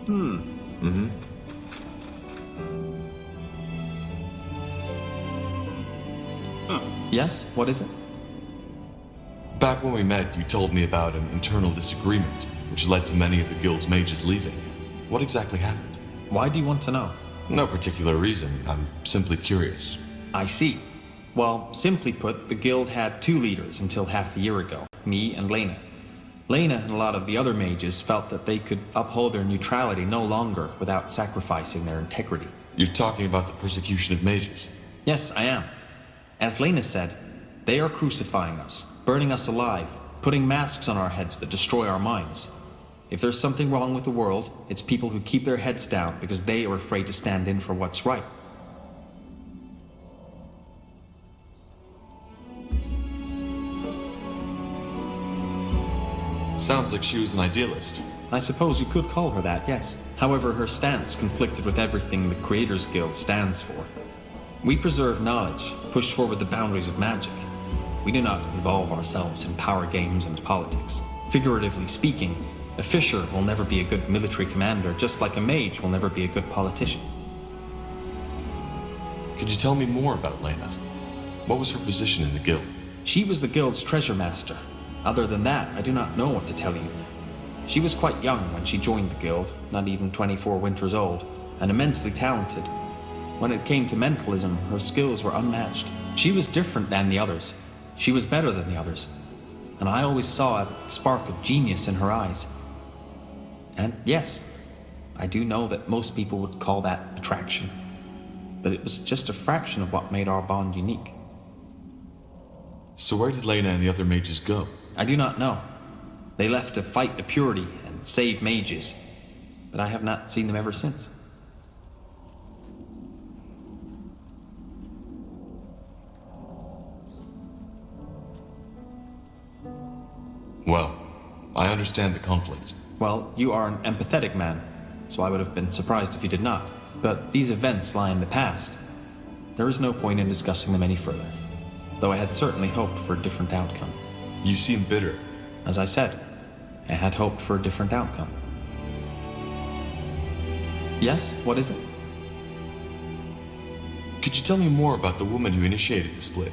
Mm-hmm. Yes? What is it? Back when we met, you told me about an internal disagreement, which led to many of the guild's mages leaving. What exactly happened? Why do you want to know? No particular reason. I'm simply curious. I see. Well, simply put, the guild had two leaders until half a year ago, me and Lena. Lena and a lot of the other mages felt that they could uphold their neutrality no longer without sacrificing their integrity. You're talking about the persecution of mages? Yes, I am. As Lena said, they are crucifying us, burning us alive, putting masks on our heads that destroy our minds. If there's something wrong with the world, it's people who keep their heads down because they are afraid to stand in for what's right. Sounds like she was an idealist. I suppose you could call her that, yes. However, her stance conflicted with everything the Creators Guild stands for. We preserve knowledge, push forward the boundaries of magic. We do not involve ourselves in power games and politics. Figuratively speaking, a fisher will never be a good military commander, just like a mage will never be a good politician. Could you tell me more about Lena? What was her position in the guild? She was the guild's treasure master. Other than that, I do not know what to tell you. She was quite young when she joined the guild, not even 24 winters old, and immensely talented. When it came to mentalism, her skills were unmatched. She was different than the others. She was better than the others. And I always saw a spark of genius in her eyes. And yes, I do know that most people would call that attraction. But it was just a fraction of what made our bond unique. So where did Lena and the other mages go? I do not know. They left to fight the purity and save mages. But I have not seen them ever since. Well, I understand the conflict. Well, you are an empathetic man, so I would have been surprised if you did not. But these events lie in the past. There is no point in discussing them any further, though I had certainly hoped for a different outcome. You seem bitter. As I said, I had hoped for a different outcome. Yes, what is it? Could you tell me more about the woman who initiated the split?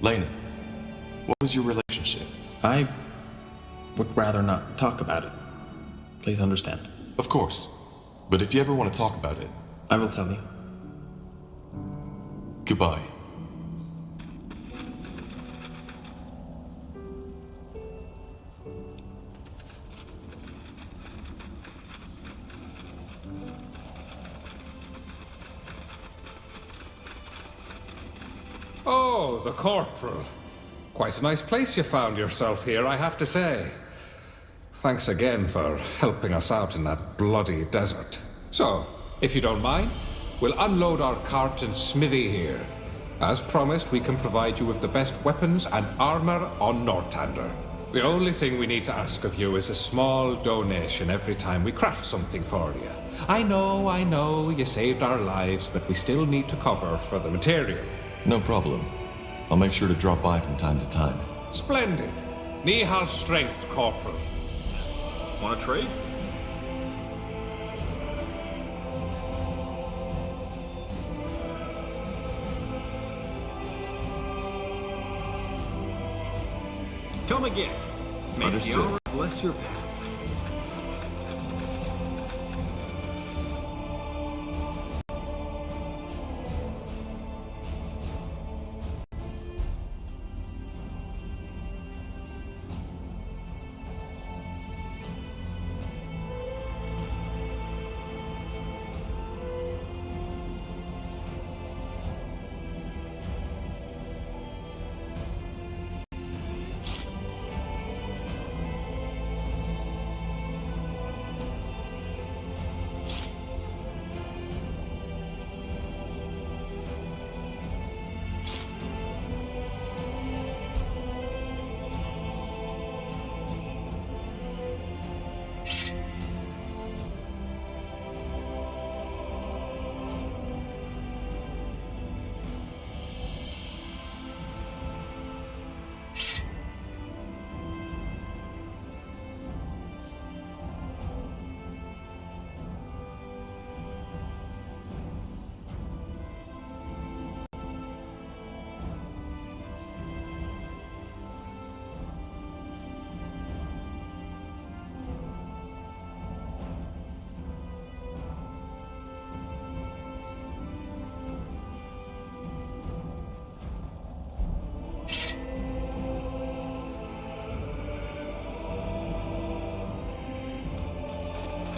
Lena, what was your relationship? I would rather not talk about it. Please understand. Of course. But if you ever want to talk about it... I will tell you. Goodbye. Oh, the Corporal. Quite a nice place you found yourself here, I have to say. Thanks again for helping us out in that bloody desert. So, if you don't mind, we'll unload our cart and smithy here. As promised, we can provide you with the best weapons and armor on Northander. The only thing we need to ask of you is a small donation every time we craft something for you. I know, you saved our lives, but we still need to cover for the material. No problem. I'll make sure to drop by from time to time. Splendid. Nihal strength, Corporal. Want to trade? Come again. May the Understood. honor bless your path.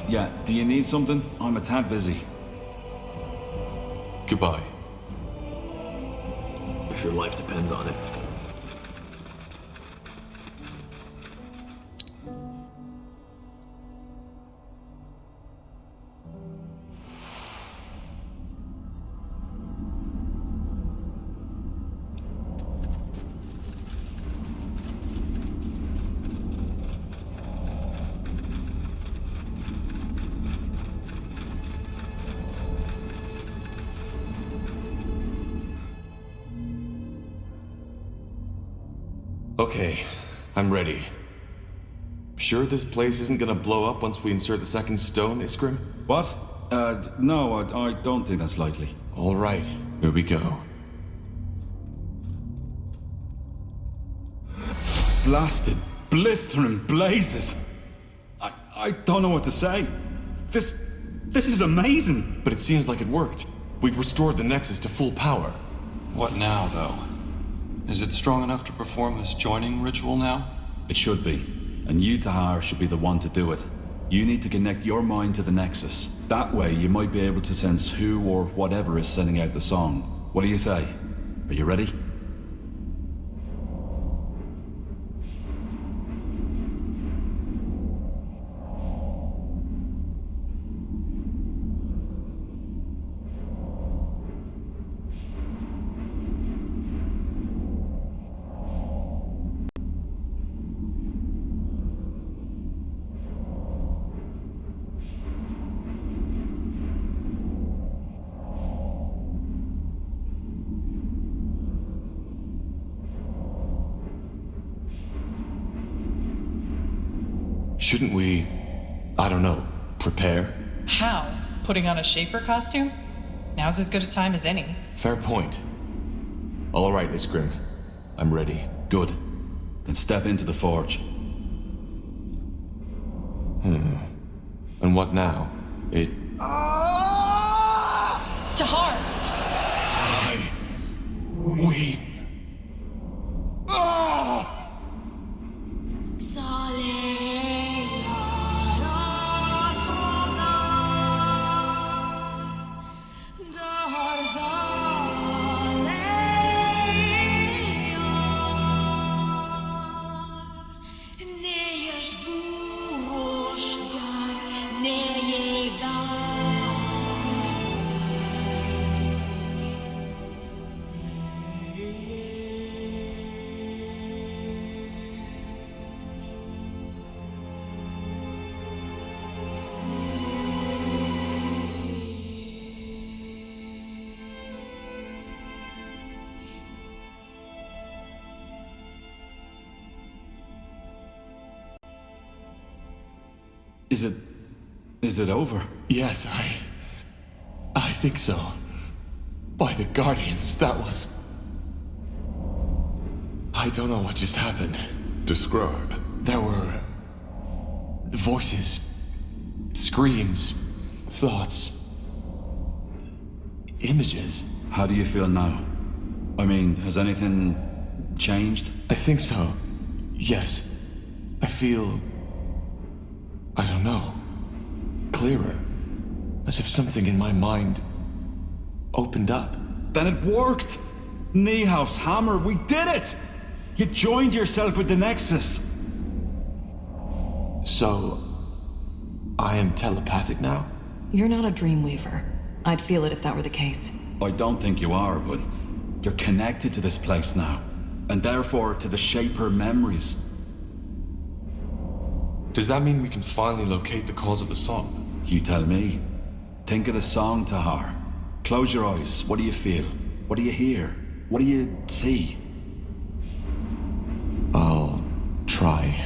Yeah, do you need something? I'm a tad busy. Goodbye. If your life depends on it. Okay, I'm ready. Sure this place isn't gonna blow up once we insert the second stone, Iskrim? What? No, I don't think that's likely. All right, here we go. Blasted, blistering blazes. I don't know what to say. This is amazing. But it seems like it worked. We've restored the Nexus to full power. What now, though? Is it strong enough to perform this joining ritual now? It should be. And you, Tahar, should be the one to do it. You need to connect your mind to the Nexus. That way, you might be able to sense who or whatever is sending out the song. What do you say? Are you ready? Shouldn't we, I don't know, prepare? How? Putting on a Shaper costume? Now's as good a time as any. Fair point. All right, Iskrim. I'm ready. Good. Then step into the forge. And what now? It... Tahar! We... Is it over? Yes, I think so. By the Guardians, that was... I don't know what just happened. Describe. There were... voices, screams, thoughts, images. How do you feel now? I mean, has anything changed? I think so. Yes. I feel... I don't know. Clearer. As if something in my mind opened up. Then it worked! Niehauf's hammer, we did it! You joined yourself with the Nexus. So... I am telepathic now? You're not a Dreamweaver. I'd feel it if that were the case. I don't think you are, but you're connected to this place now. And therefore to the Shaper memories. Does that mean we can finally locate the cause of the song? You tell me. Think of the song, Tahar. Close your eyes. What do you feel? What do you hear? What do you see? I'll try.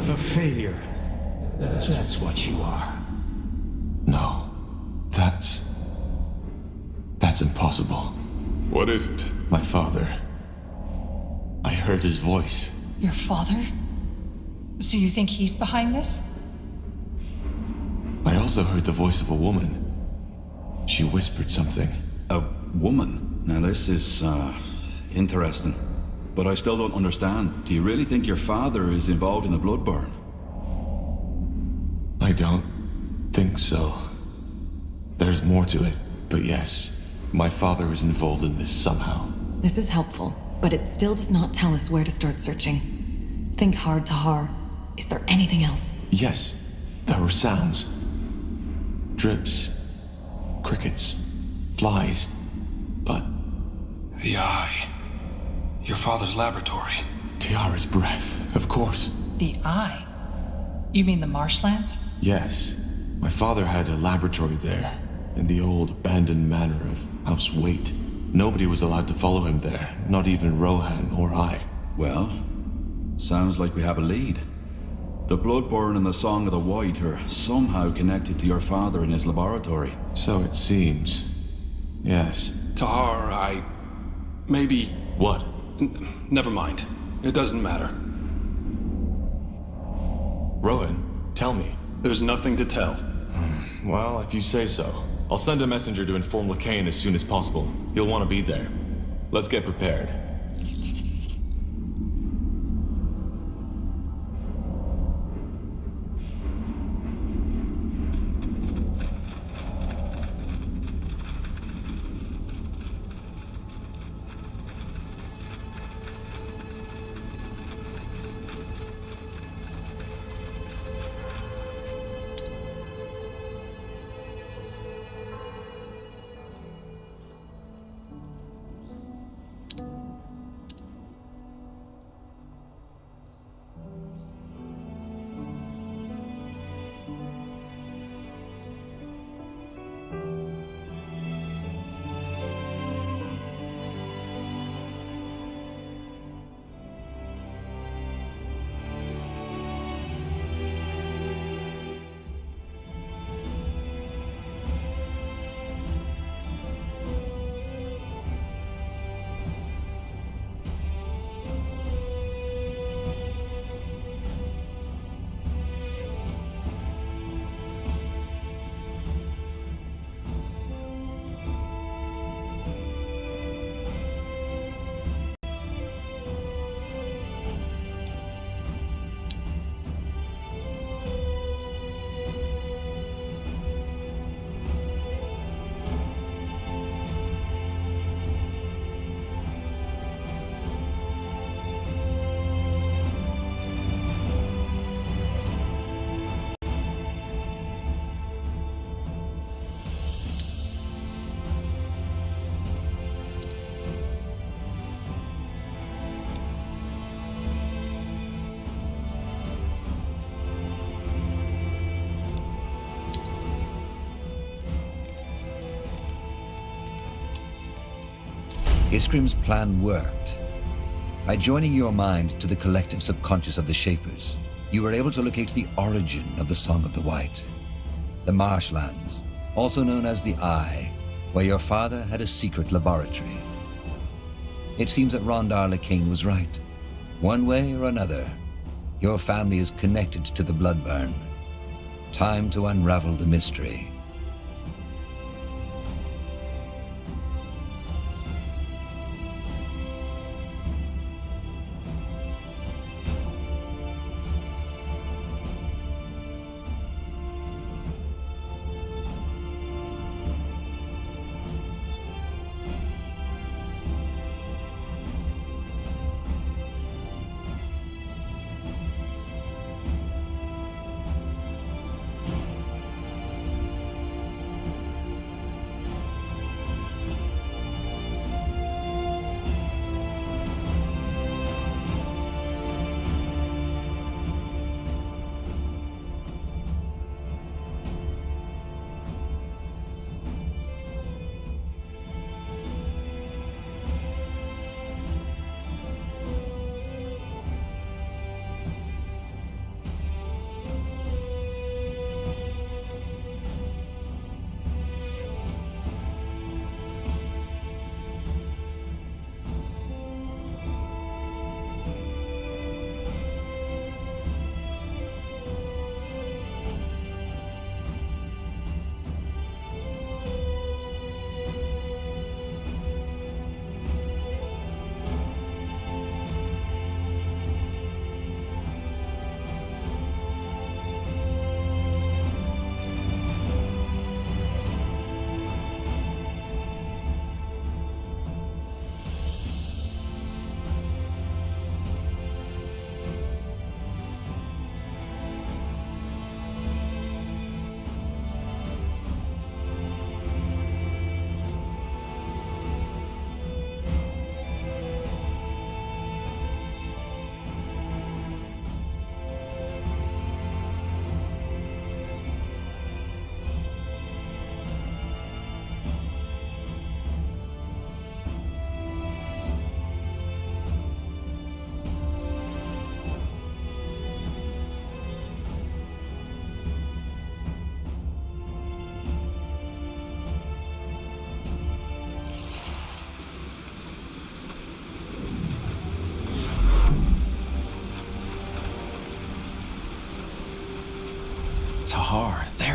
A failure. That's what you are. No. That's impossible. What is it? My father. I heard his voice. Your father? So you think he's behind this? I also heard the voice of a woman. She whispered something. A woman? Now this is, interesting. But I still don't understand. Do you really think your father is involved in the blood burn? I don't think so. There's more to it, but yes, my father is involved in this somehow. This is helpful, but it still does not tell us where to start searching. Think hard, Tahar. Is there anything else? Yes, there were sounds. Drips, crickets, flies, but... The eye. Your father's laboratory. Tiara's breath, of course. The eye? You mean the marshlands? Yes. My father had a laboratory there, in the old abandoned manor of House Waite. Nobody was allowed to follow him there, not even Rohan or I. Well, sounds like we have a lead. The Bloodborne and the Song of the White are somehow connected to your father in his laboratory. So it seems. Yes. Tahar, maybe... What? Never mind. It doesn't matter. Rohan, tell me. There's nothing to tell. Well, if you say so. I'll send a messenger to inform Lacane as soon as possible. He'll want to be there. Let's get prepared. Iskrim's plan worked. By joining your mind to the collective subconscious of the Shapers, you were able to locate the origin of the Song of the White. The Marshlands, also known as the Eye, where your father had a secret laboratory. It seems that Rondar Lacane was right. One way or another, your family is connected to the Bloodburn. Time to unravel the mystery.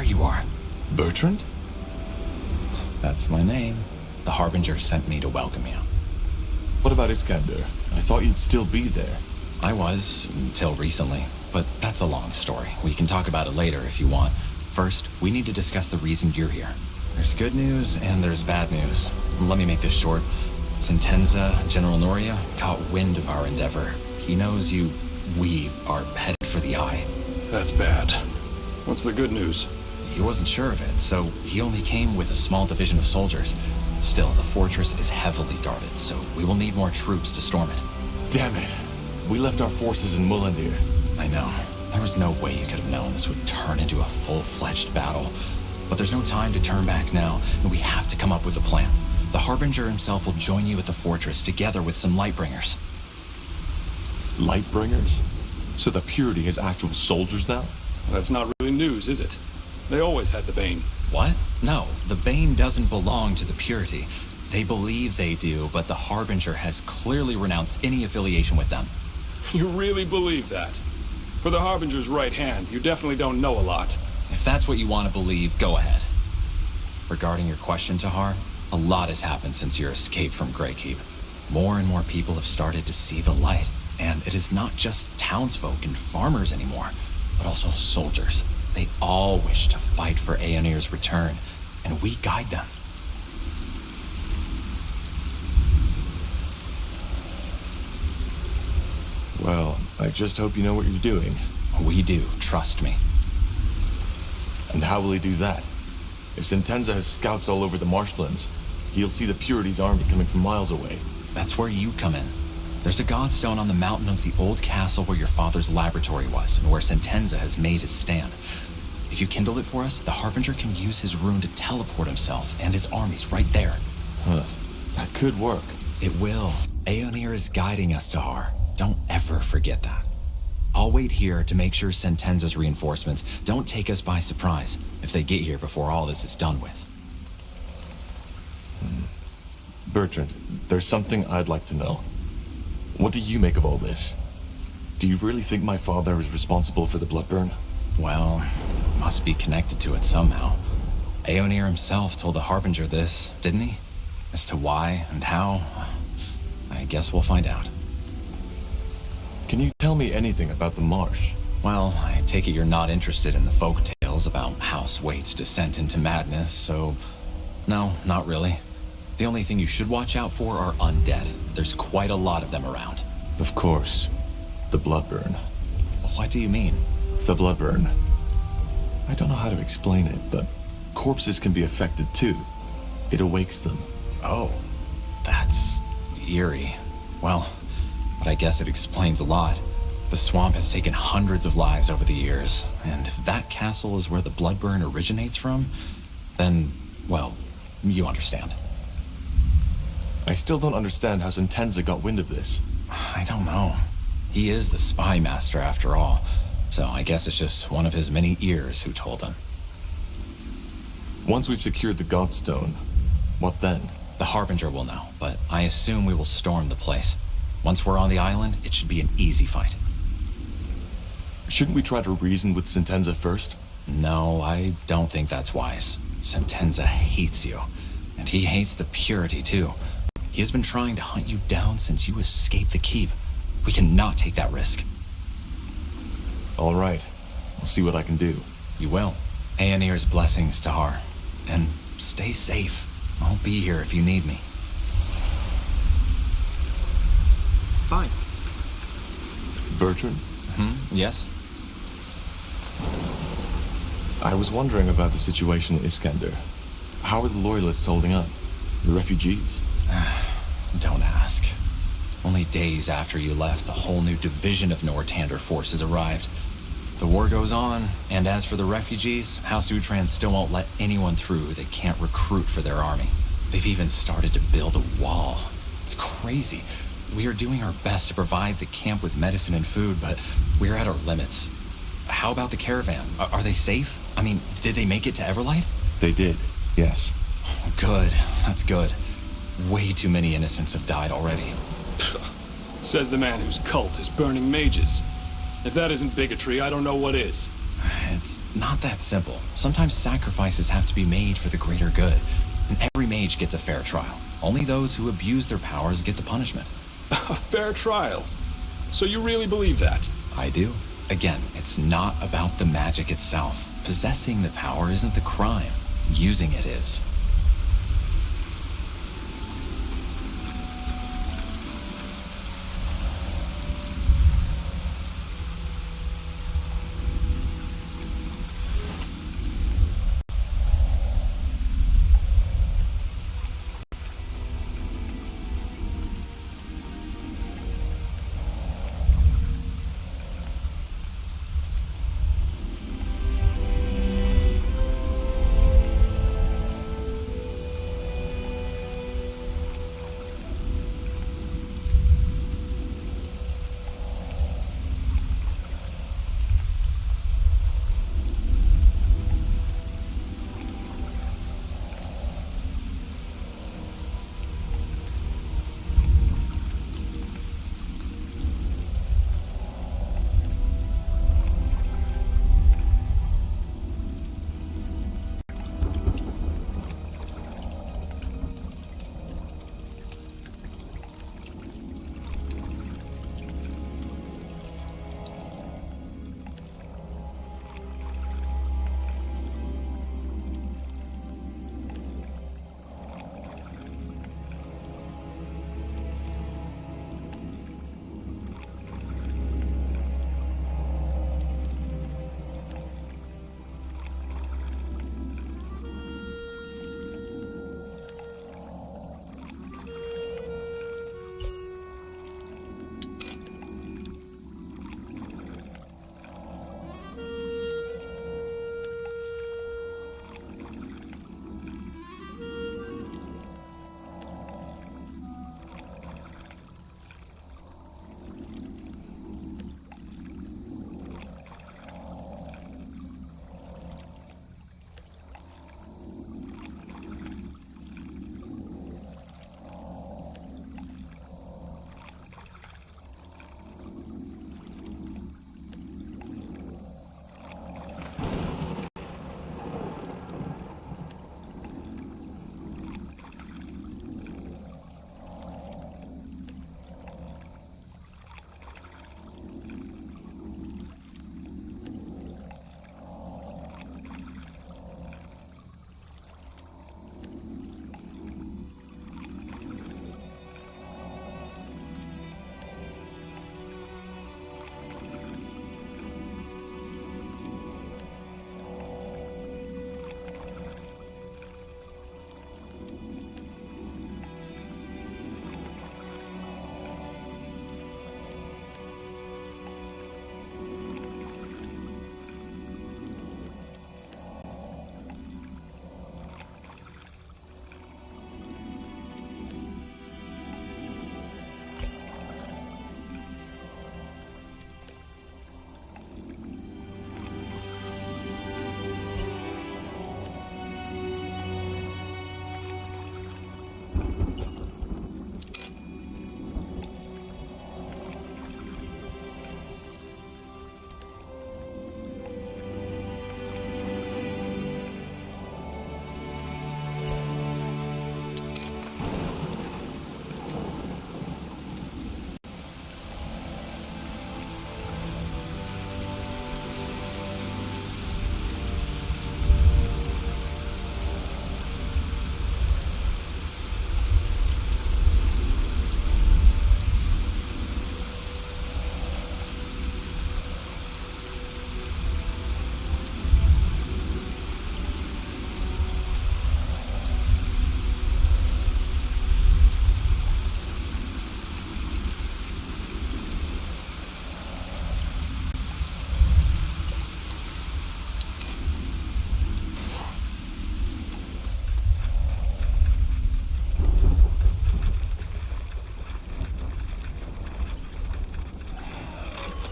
you are. Bertrand? That's my name. The Harbinger sent me to welcome you. What about Iskander? I thought you'd still be there. I was, until recently. But that's a long story. We can talk about it later if you want. First, we need to discuss the reason you're here. There's good news and there's bad news. Let me make this short. ceann-feadhna, General Noria, caught wind of our endeavor. He knows we are headed for the Eye. That's bad. What's the good news? He wasn't sure of it, so he only came with a small division of soldiers. Still, the fortress is heavily guarded, so we will need more troops to storm it. Damn it. We left our forces in Mullandir. I know. There was no way you could have known this would turn into a full-fledged battle. But there's no time to turn back now, and we have to come up with a plan. The Harbinger himself will join you at the fortress, together with some Lightbringers. Lightbringers? So the Purity has actual soldiers now? That's not really news, is it? They always had the Bane. What? No, the Bane doesn't belong to the Purity. They believe they do, but the Harbinger has clearly renounced any affiliation with them. You really believe that? For the Harbinger's right hand, you definitely don't know a lot. If that's what you want to believe, go ahead. Regarding your question, Tahar, a lot has happened since your escape from Greykeep. More and more people have started to see the light, and it is not just townsfolk and farmers anymore, but also soldiers. They all wish to fight for Aeonir's return, and we guide them. Well, I just hope you know what you're doing. We do, trust me. And how will he do that? If ceann-feadhna has scouts all over the marshlands, he'll see the Purity's army coming from miles away. That's where you come in. There's a godstone on the mountain of the old castle where your father's laboratory was, and where ceann-feadhna has made his stand. If you kindle it for us, the Harbinger can use his rune to teleport himself and his armies right there. Huh. That could work. It will. Aeonir is guiding us, Tahar. Don't ever forget that. I'll wait here to make sure ceann-feadhna's reinforcements don't take us by surprise if they get here before all this is done with. Bertrand, there's something I'd like to know. What do you make of all this? Do you really think my father is responsible for the Bloodburn? Well, must be connected to it somehow. Aeonir himself told the Harbinger this, didn't he? As to why and how, I guess we'll find out. Can you tell me anything about the marsh? Well, I take it you're not interested in the folk tales about House Waite's descent into madness, so... No, not really. The only thing you should watch out for are undead. There's quite a lot of them around. Of course. The Bloodburn. What do you mean? The Bloodburn. I don't know how to explain it, but corpses can be affected too. It awakes them. Oh, that's eerie. Well, but I guess it explains a lot. The swamp has taken hundreds of lives over the years, and if that castle is where the Bloodburn originates from, then, well, you understand. I still don't understand how ceann-feadhna got wind of this. I don't know. He is the spy master after all, so I guess it's just one of his many ears who told him. Once we've secured the Godstone, what then? The Harbinger will know, but I assume we will storm the place. Once we're on the island, it should be an easy fight. Shouldn't we try to reason with ceann-feadhna first? No, I don't think that's wise. ceann-feadhna hates you, and he hates the Purity too. He has been trying to hunt you down since you escaped the keep. We cannot take that risk. All right. I'll see what I can do. You will. Aeonir's blessings, Tahar. And stay safe. I'll be here if you need me. Fine. Bertrand? Yes? I was wondering about the situation in Iskander. How are the Loyalists holding up? The refugees? Don't ask. Only days after you left, a whole new division of Nortander forces arrived. The war goes on, and as for the refugees, House Utran still won't let anyone through they can't recruit for their army. They've even started to build a wall. It's crazy. We are doing our best to provide the camp with medicine and food, but we're at our limits. How about the caravan? Are they safe? I mean, did they make it to Everlight? They did, yes. Oh, good. That's good. Way too many innocents have died already. Says the man whose cult is burning mages. If that isn't bigotry, I don't know what is. It's not that simple. Sometimes sacrifices have to be made for the greater good, and every mage gets a fair trial. Only those who abuse their powers get the punishment. A fair trial? So you really believe that? I do. Again, it's not about the magic itself. Possessing the power isn't the crime. Using it is.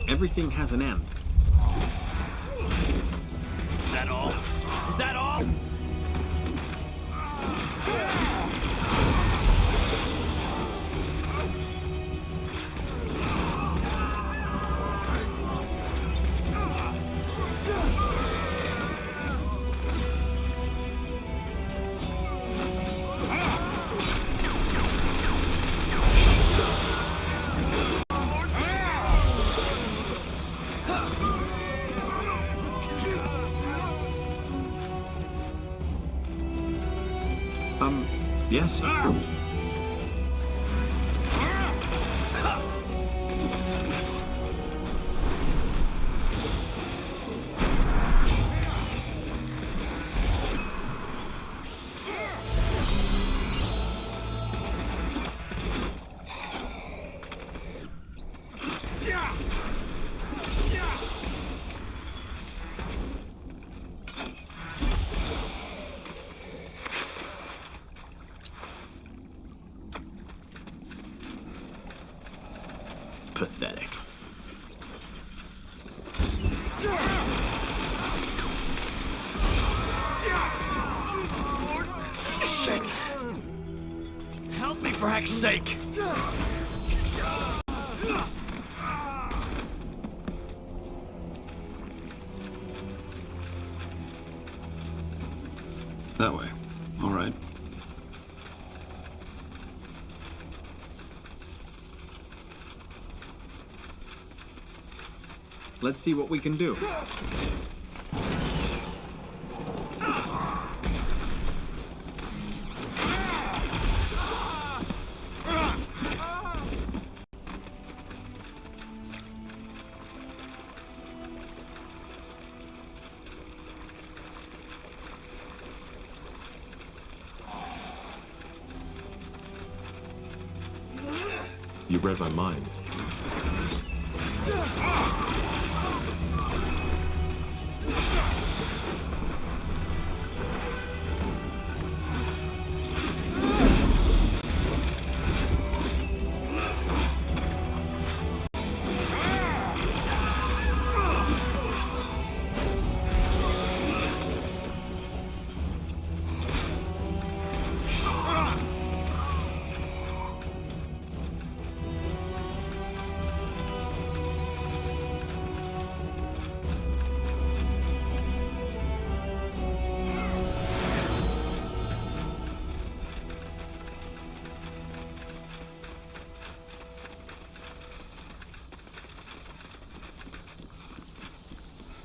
Everything has an end. Is that all? Is that all? Yes, sir. Pathetic. Shit! Help me for heck's sake! That way. All right. Let's see what we can do. You read my mind.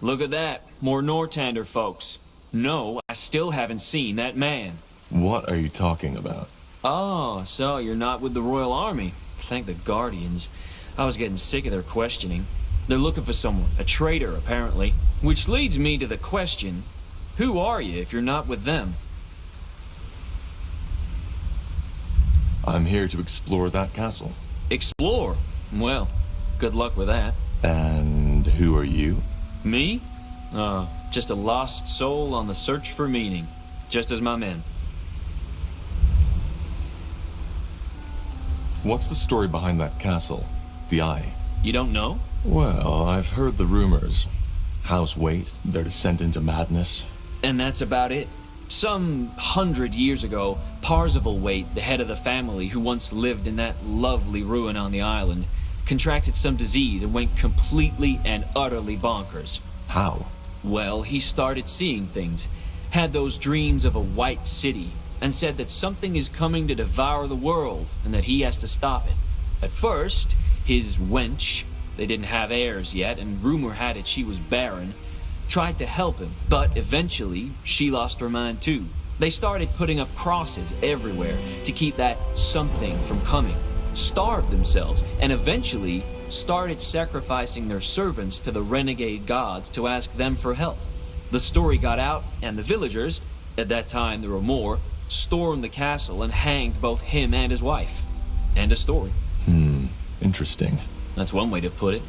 Look at that. More Nortander folks. No, I still haven't seen that man. What are you talking about? Oh, so you're not with the Royal Army. Thank the Guardians. I was getting sick of their questioning. They're looking for someone, a traitor, apparently. Which leads me to the question, who are you if you're not with them? I'm here to explore that castle. Explore? Well, good luck with that. And who are you? Me? Just a lost soul on the search for meaning. Just as my men. What's the story behind that castle? The Eye? You don't know? Well, I've heard the rumors. House Waite, their descent into madness. And that's about it. Some 100 years ago, Parzival Waite, the head of the family who once lived in that lovely ruin on the island, contracted some disease and went completely and utterly bonkers. How? Well, he started seeing things, had those dreams of a white city, and said that something is coming to devour the world and that he has to stop it. At first, his wench, they didn't have heirs yet, and rumor had it she was barren, tried to help him, but eventually she lost her mind too. They started putting up crosses everywhere to keep that something from coming, starved themselves, and eventually started sacrificing their servants to the renegade gods to ask them for help. The story got out, and the villagers, at that time there were more, stormed the castle and hanged both him and his wife. End of story. Interesting. That's one way to put it.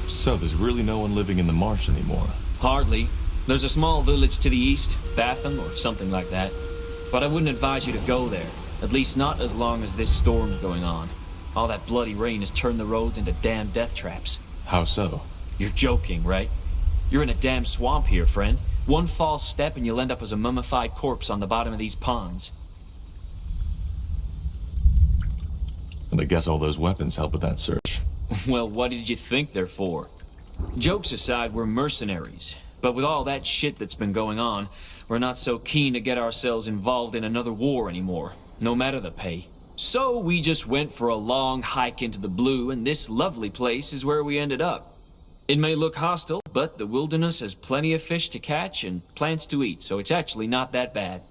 So there's really no one living in the marsh anymore? Hardly. There's a small village to the east, Batham or something like that. but I wouldn't advise you to go there. At least not as long as this storm's going on. All that bloody rain has turned the roads into damn death traps. How so? You're joking, right? You're in a damn swamp here, friend. One false step and you'll end up as a mummified corpse on the bottom of these ponds. And I guess all those weapons help with that search. Well, what did you think they're for? Jokes aside, we're mercenaries. But with all that shit that's been going on, we're not so keen to get ourselves involved in another war anymore, no matter the pay. So we just went for a long hike into the blue, and this lovely place is where we ended up. It may look hostile, but the wilderness has plenty of fish to catch and plants to eat, so it's actually not that bad.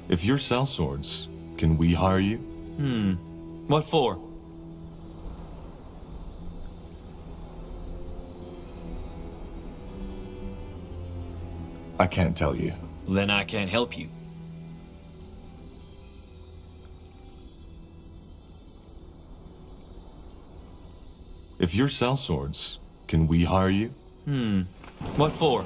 If you're sellswords, can we hire you? What for? I can't tell you. Then I can't help you. If you're sellswords, can we hire you? What for?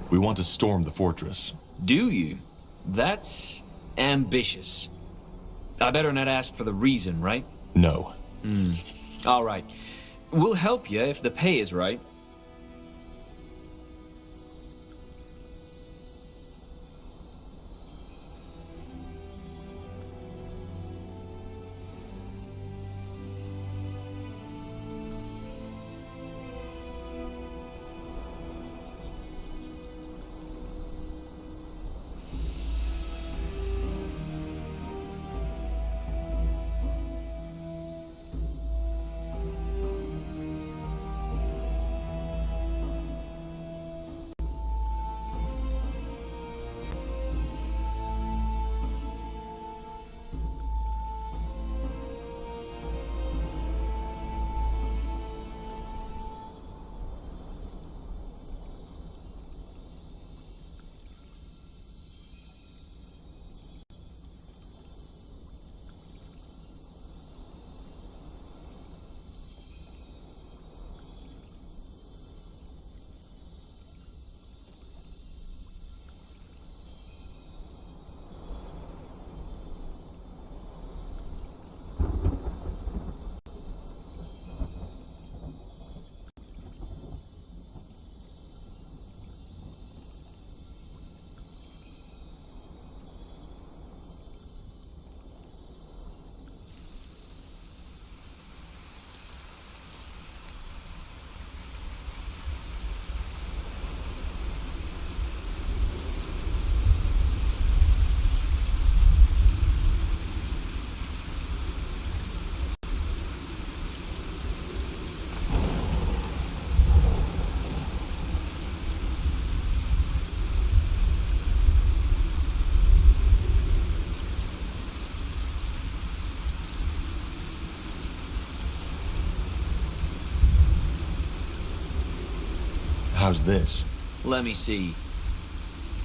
We want to storm the fortress. Do you? That's ambitious. I better not ask for the reason, right? No. All right. We'll help you if the pay is right. How's this? Let me see.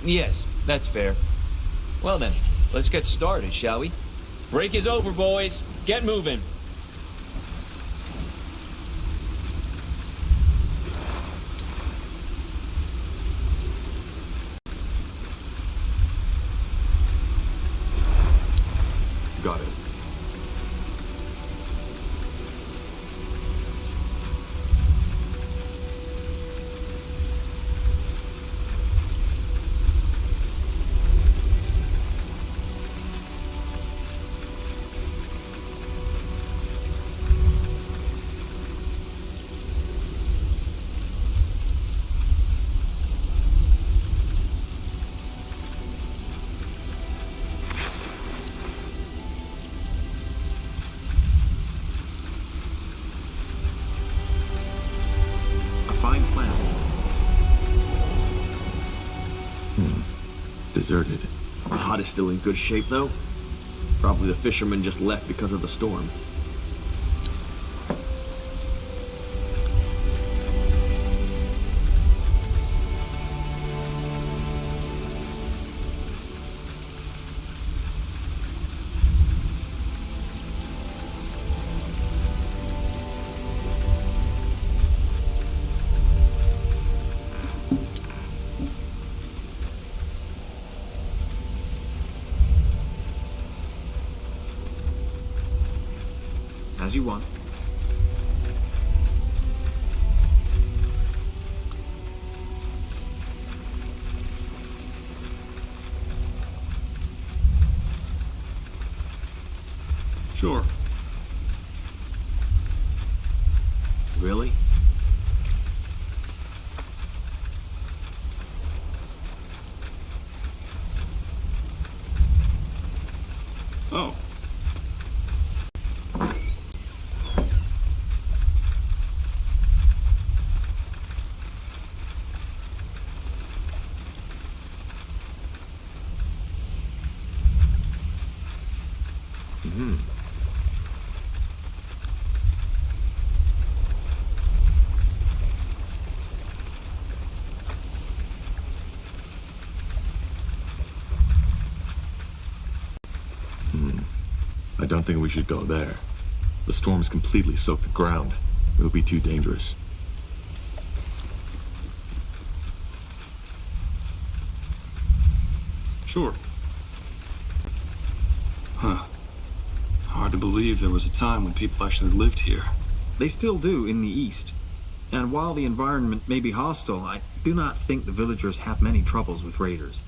Yes, that's fair. Well then, let's get started, shall we? Break is over, boys. Get moving. Got it. Fine plan. Deserted. The hut is still in good shape, though. Probably the fishermen just left because of the storm. As you want. Sure. Really? Oh. I don't think we should go there. The storm's completely soaked the ground. It would be too dangerous. Sure. Huh. Hard to believe there was a time when people actually lived here. They still do in the east. And while the environment may be hostile, I do not think the villagers have many troubles with raiders.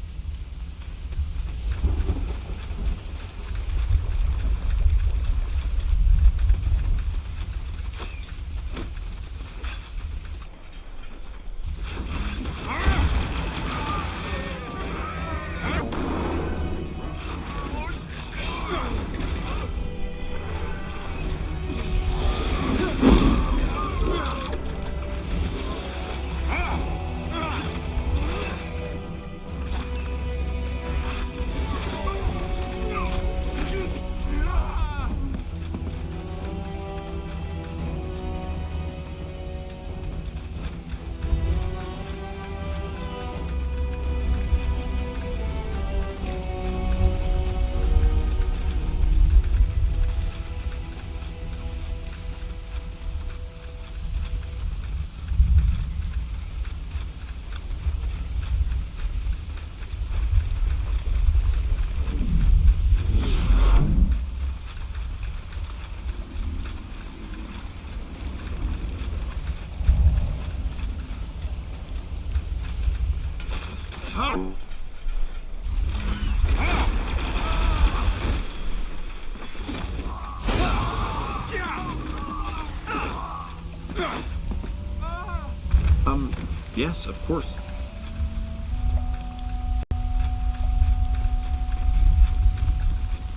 Yes, of course.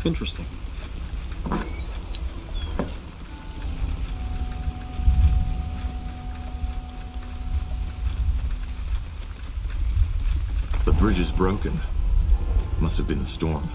Interesting. The bridge is broken. Must have been the storm.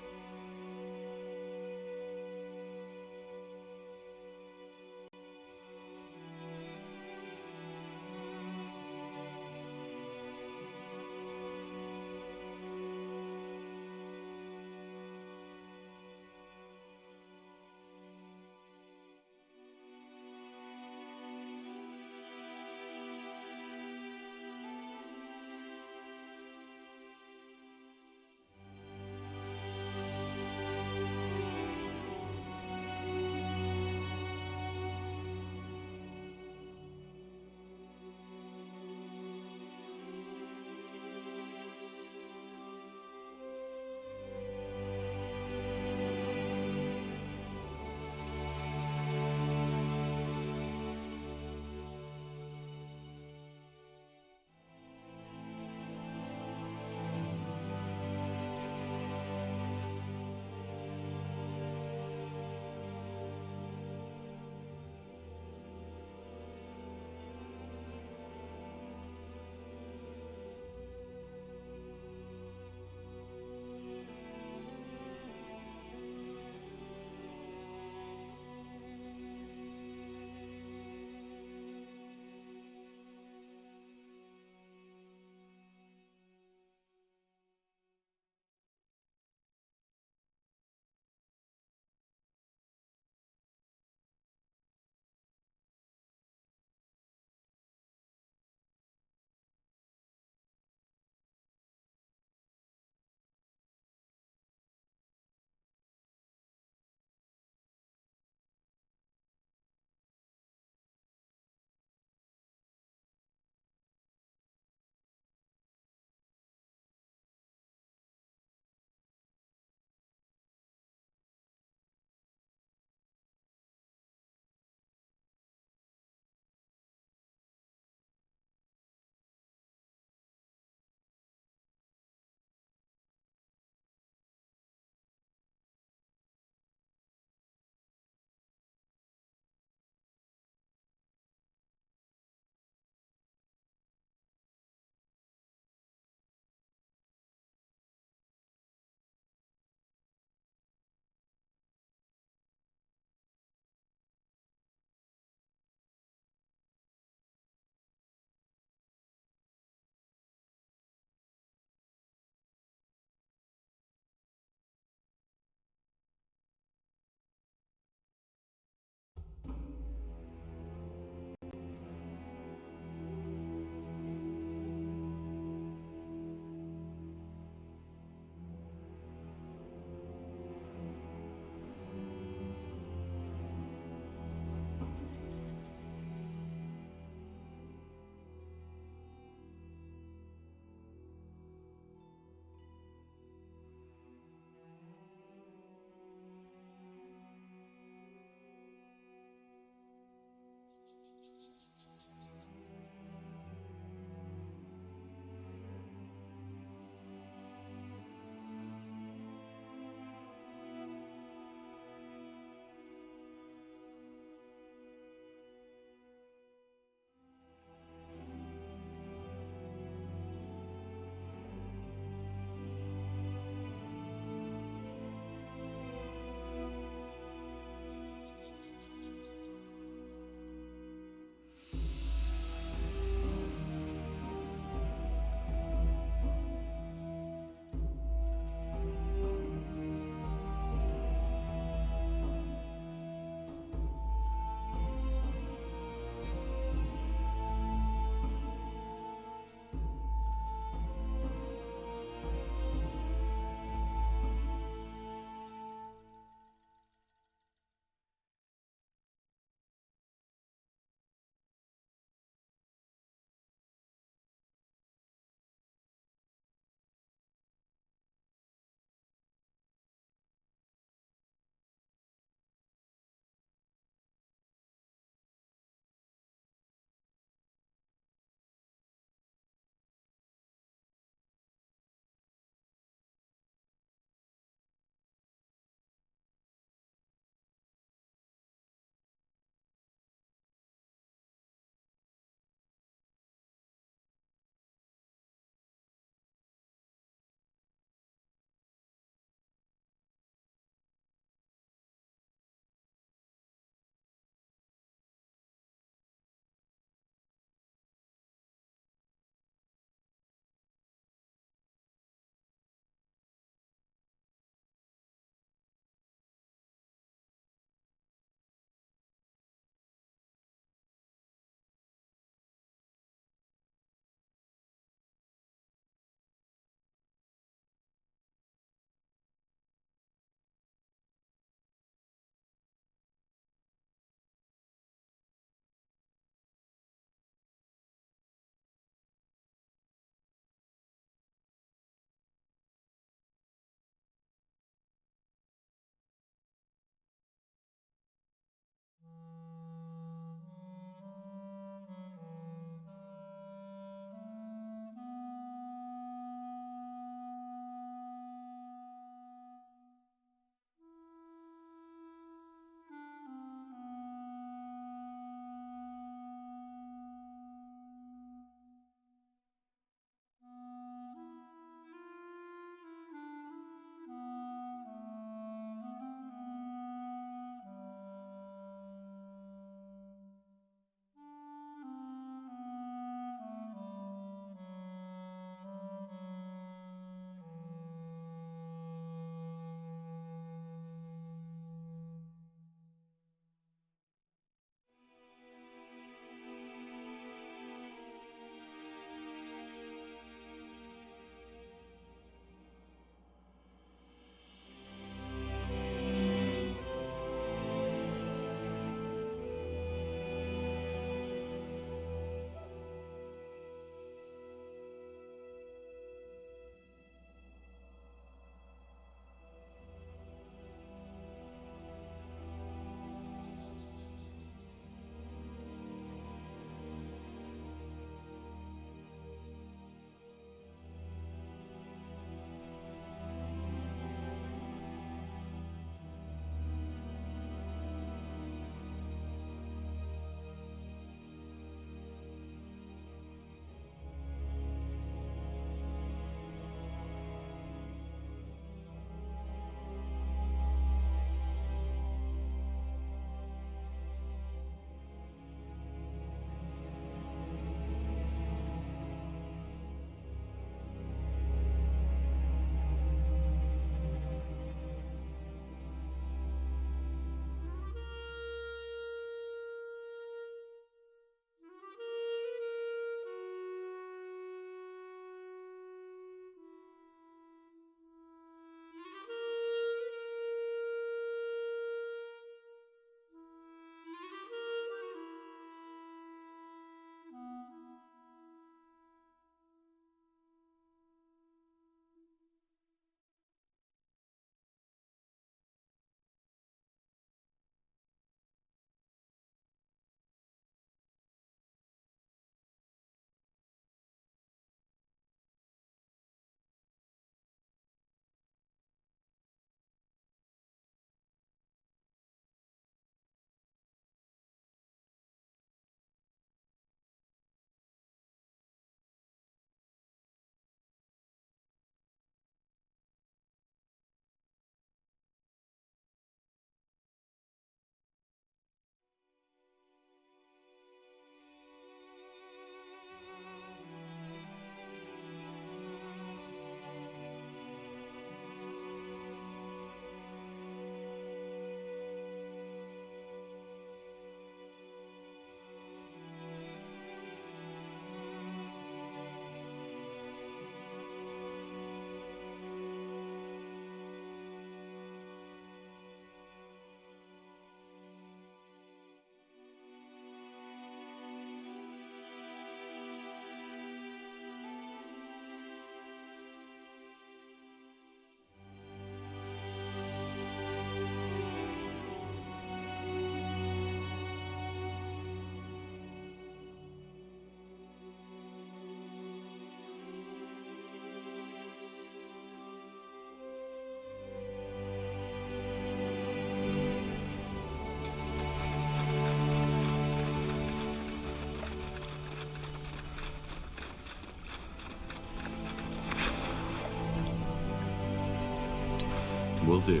Will do.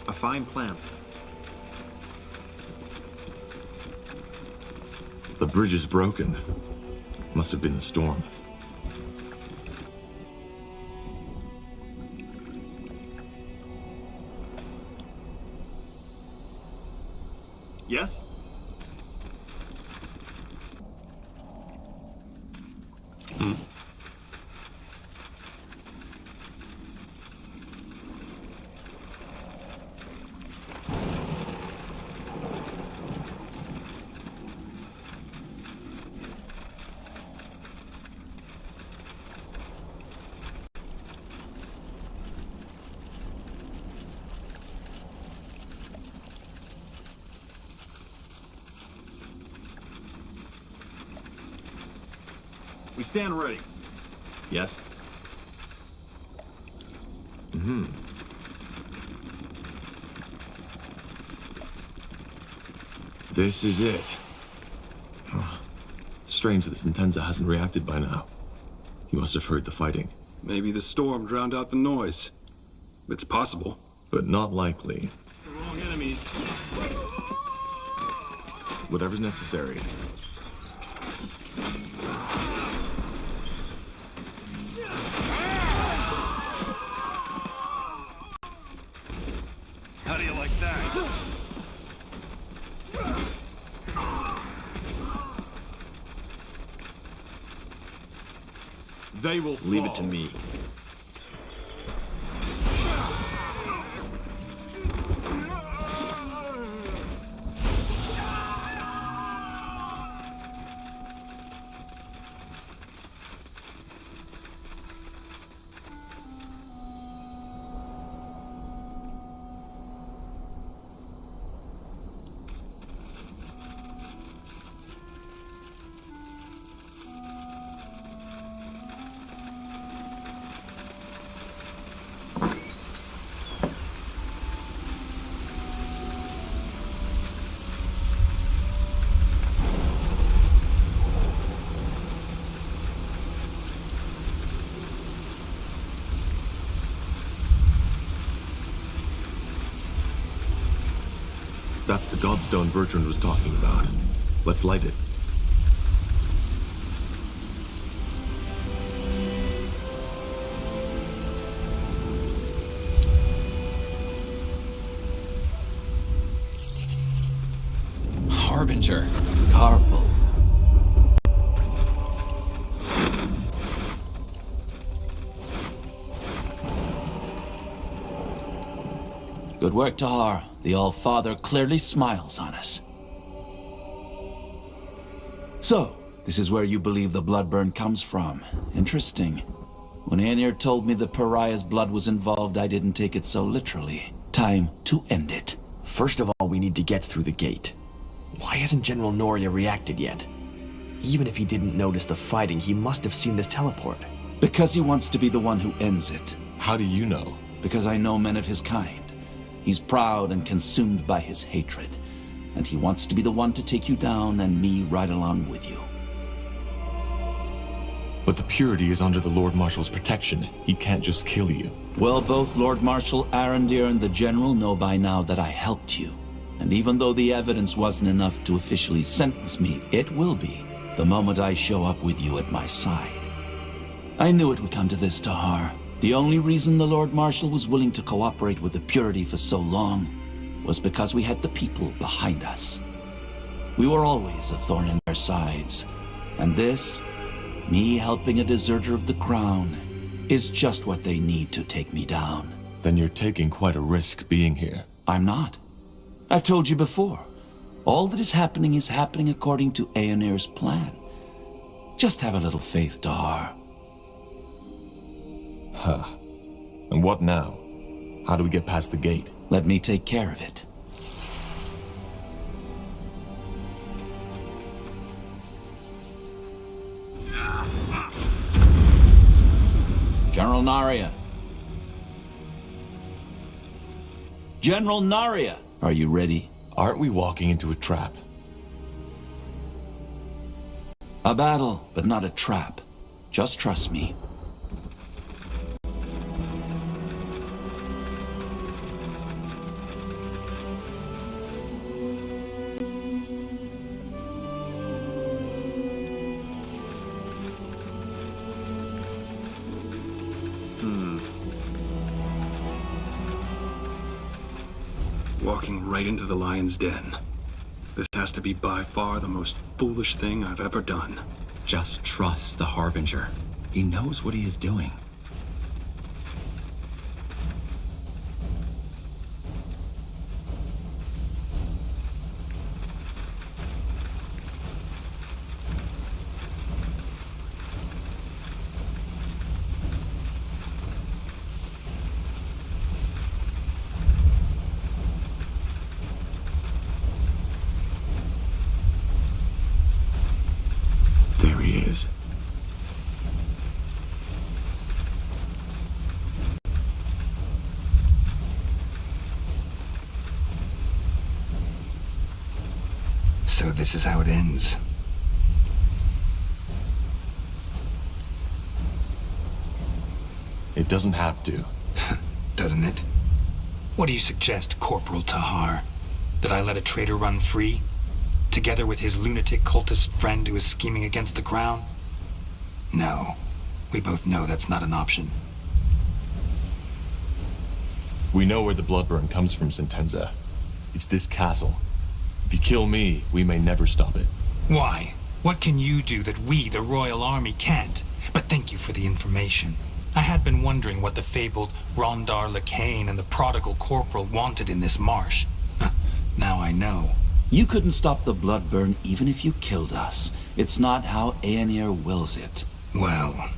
A fine plan. The bridge is broken. Must have been the storm. Yes? We stand ready. Yes? This is it. Huh. Strange that Ceann-feadhna hasn't reacted by now. He must have heard the fighting. Maybe the storm drowned out the noise. It's possible. But not likely. Wrong enemies. Whatever's necessary. How do you like that? They will fall. Leave it to me. That's the godstone Bertrand was talking about. Let's light it. Harbinger. Carpal. Good work, Tahar. The All-Father clearly smiles on us. So, this is where you believe the bloodburn comes from. Interesting. When Aenir told me the pariah's blood was involved, I didn't take it so literally. Time to end it. First of all, we need to get through the gate. Why hasn't General Noria reacted yet? Even if he didn't notice the fighting, he must have seen this teleport. Because he wants to be the one who ends it. How do you know? Because I know men of his kind. He's proud and consumed by his hatred, and he wants to be the one to take you down and me right along with you. But the purity is under the Lord Marshal's protection. He can't just kill you. Well, both Lord Marshal Arendir and the General know by now that I helped you. And even though the evidence wasn't enough to officially sentence me, it will be the moment I show up with you at my side. I knew it would come to this, Tahar. The only reason the Lord Marshal was willing to cooperate with the Purity for so long was because we had the people behind us. We were always a thorn in their sides. And this, me helping a deserter of the crown, is just what they need to take me down. Then you're taking quite a risk being here. I'm not. I've told you before. All that is happening according to Aenir's plan. Just have a little faith, Tahar. Huh. And what now? How do we get past the gate? Let me take care of it. General Naria. General Naria! Are you ready? Aren't we walking into a trap? A battle, but not a trap. Just trust me. Walking right into the lion's den. This has to be by far the most foolish thing I've ever done. Just trust the Harbinger. He knows what he is doing. There he is. So this is how it ends. It doesn't have to. Doesn't it? What do you suggest, Corporal Tahar? That I let a traitor run free? Together with his lunatic cultist friend who is scheming against the crown? No. We both know that's not an option. We know where the Bloodburn comes from, ceann-feadhna. It's this castle. If you kill me, we may never stop it. Why? What can you do that we, the Royal Army, can't? But thank you for the information. I had been wondering what the fabled Rondar Lacane and the prodigal Corporal wanted in this marsh. Now I know. You couldn't stop the Bloodburn even if you killed us. It's not how Aenir wills it. Well,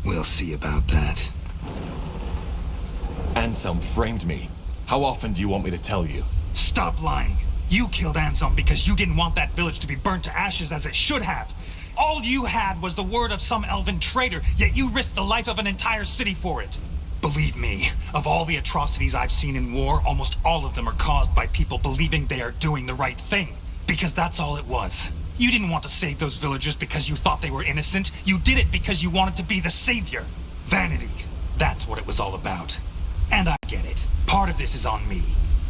we'll see about that. Anselm framed me. How often do you want me to tell you? Stop lying! You killed Anselm because you didn't want that village to be burnt to ashes as it should have. All you had was the word of some elven traitor, yet you risked the life of an entire city for it. Believe me, of all the atrocities I've seen in war, almost all of them are caused by people believing they are doing the right thing. Because that's all it was. You didn't want to save those villagers because you thought they were innocent. You did it because you wanted to be the savior. Vanity. That's what it was all about. And I get it. Part of this is on me.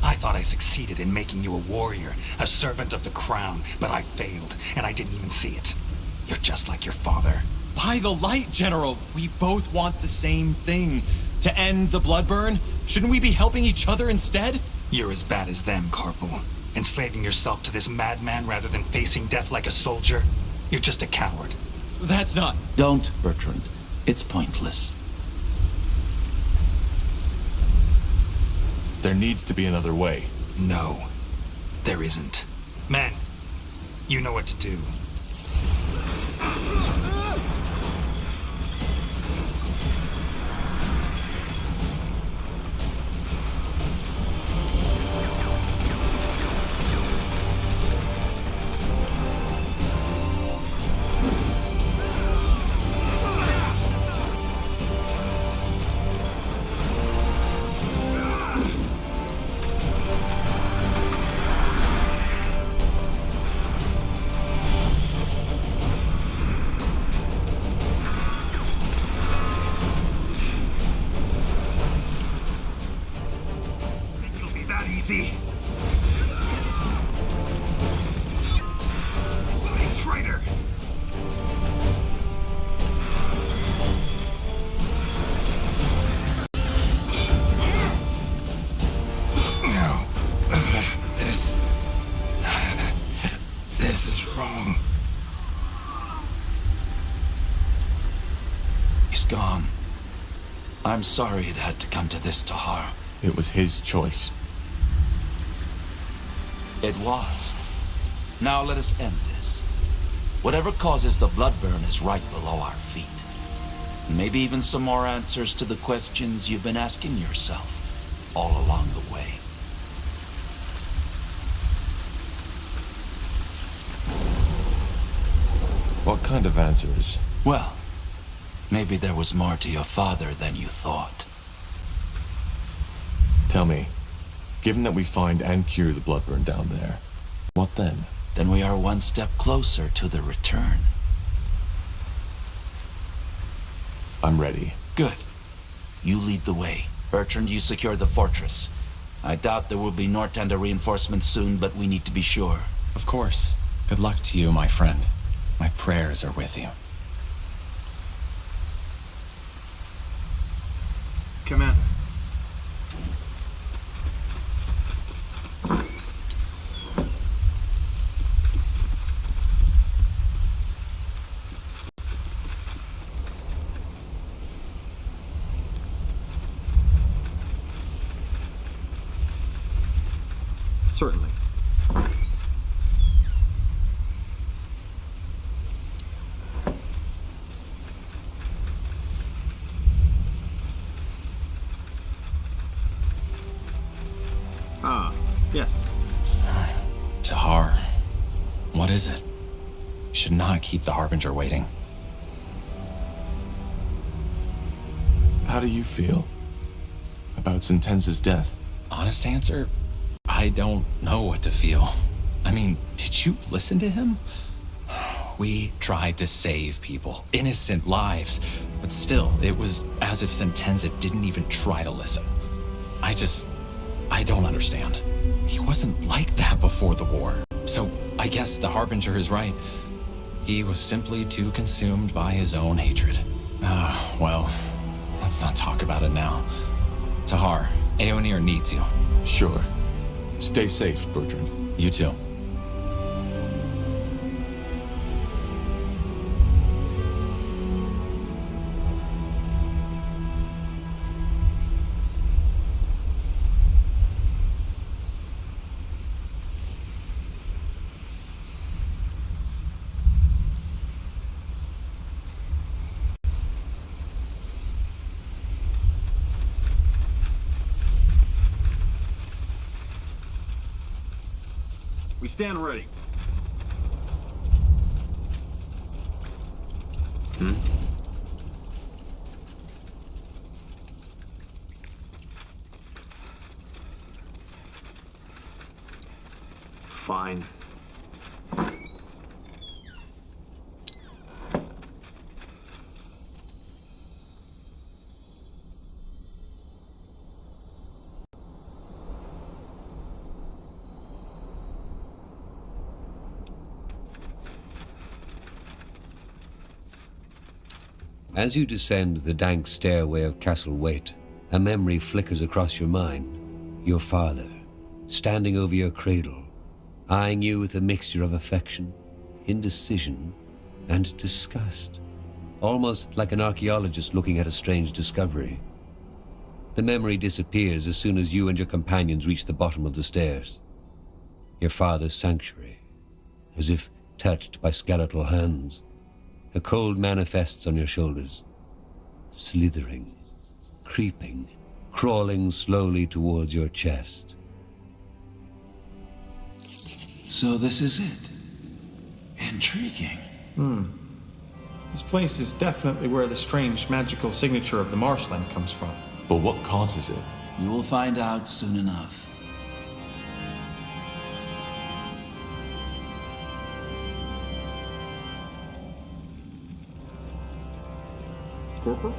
I thought I succeeded in making you a warrior, a servant of the crown, but I failed, and I didn't even see it. You're just like your father. By the light, General, we both want the same thing. To end the Bloodburn? Shouldn't we be helping each other instead? You're as bad as them, Corporal. Enslaving yourself to this madman rather than facing death like a soldier. You're just a coward. That's not... Don't, Bertrand. It's pointless. There needs to be another way. No, there isn't. Men, you know what to do. Easy. Fucking traitor! No. This is wrong. He's gone. I'm sorry it had to come to this, Tahar. It was his choice. It was. Now let us end this. Whatever causes the Bloodburn is right below our feet. Maybe even some more answers to the questions you've been asking yourself all along the way. What kind of answers? Well, maybe there was more to your father than you thought. Tell me, given that we find and cure the Bloodburn down there, what then? Then we are one step closer to the return. I'm ready. Good. You lead the way. Bertrand, you secure the fortress. I doubt there will be Northander reinforcements soon, but we need to be sure. Of course. Good luck to you, my friend. My prayers are with you. Commander. Certainly. Ah, yes. Tahar, what is it? You should not keep the Harbinger waiting. How do you feel about Sentenza's death? Honest answer, I don't know what to feel. I mean, did you listen to him? We tried to save people, innocent lives, but still, it was as if Sentenza didn't even try to listen. I don't understand. He wasn't like that before the war, so I guess the Harbinger is right. He was simply too consumed by his own hatred. Well, let's not talk about it now. Tahar, Aeonir needs you. Sure. Stay safe, Bertrand. You too. We stand ready. Fine. As you descend the dank stairway of Castle Waite, a memory flickers across your mind. Your father, standing over your cradle, eyeing you with a mixture of affection, indecision, and disgust, almost like an archaeologist looking at a strange discovery. The memory disappears as soon as you and your companions reach the bottom of the stairs. Your father's sanctuary, as if touched by skeletal hands. A cold manifests on your shoulders, slithering, creeping, crawling slowly towards your chest. So this is it. Intriguing. This place is definitely where the strange magical signature of the marshland comes from. But what causes it? You will find out soon enough. Corporal?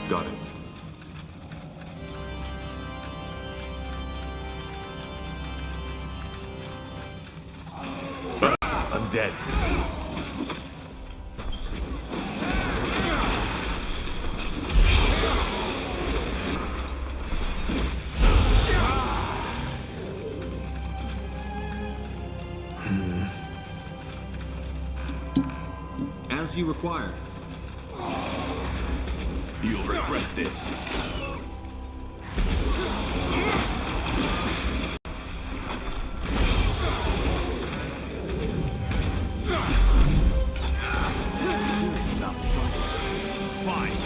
Got it. I'm dead. As you required. You'll regret this. Serious about this, aren't you? Fine.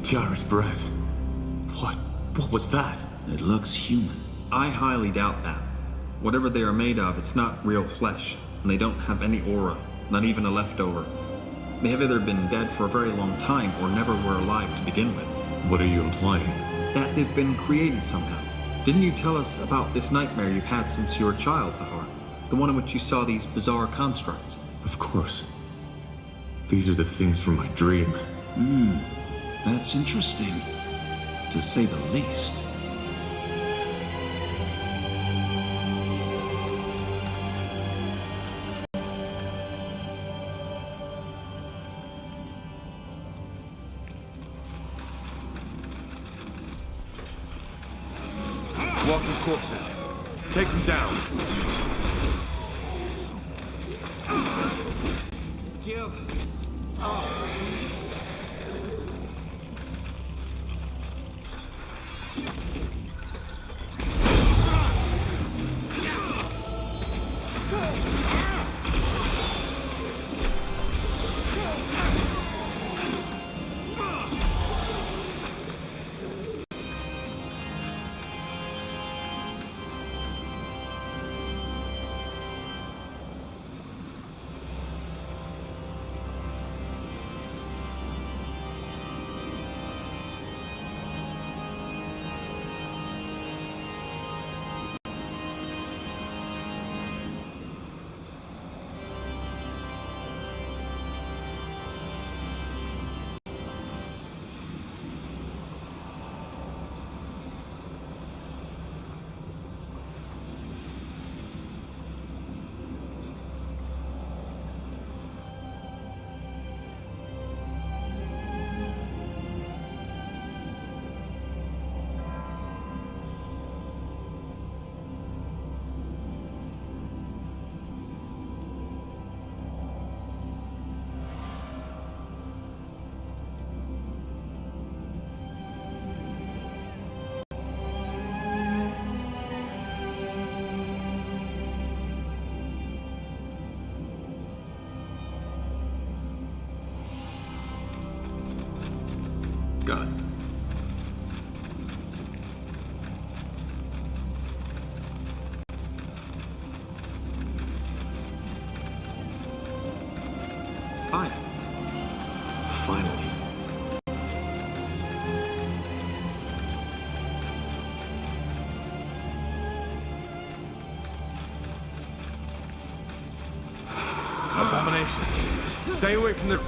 Tiara's breath. What was that? It looks human. I highly doubt that. Whatever they are made of, it's not real flesh, and they don't have any aura, not even a leftover. They have either been dead for a very long time or never were alive to begin with. What are you implying? That they've been created somehow. Didn't you tell us about this nightmare you've had since you were a child, Tahar? The one in which you saw these bizarre constructs. Of course. These are the things from my dream. That's interesting, to say the least. Walking corpses. Take them down. Give Got it. Hi. Finally. Abominations. Stay away from the...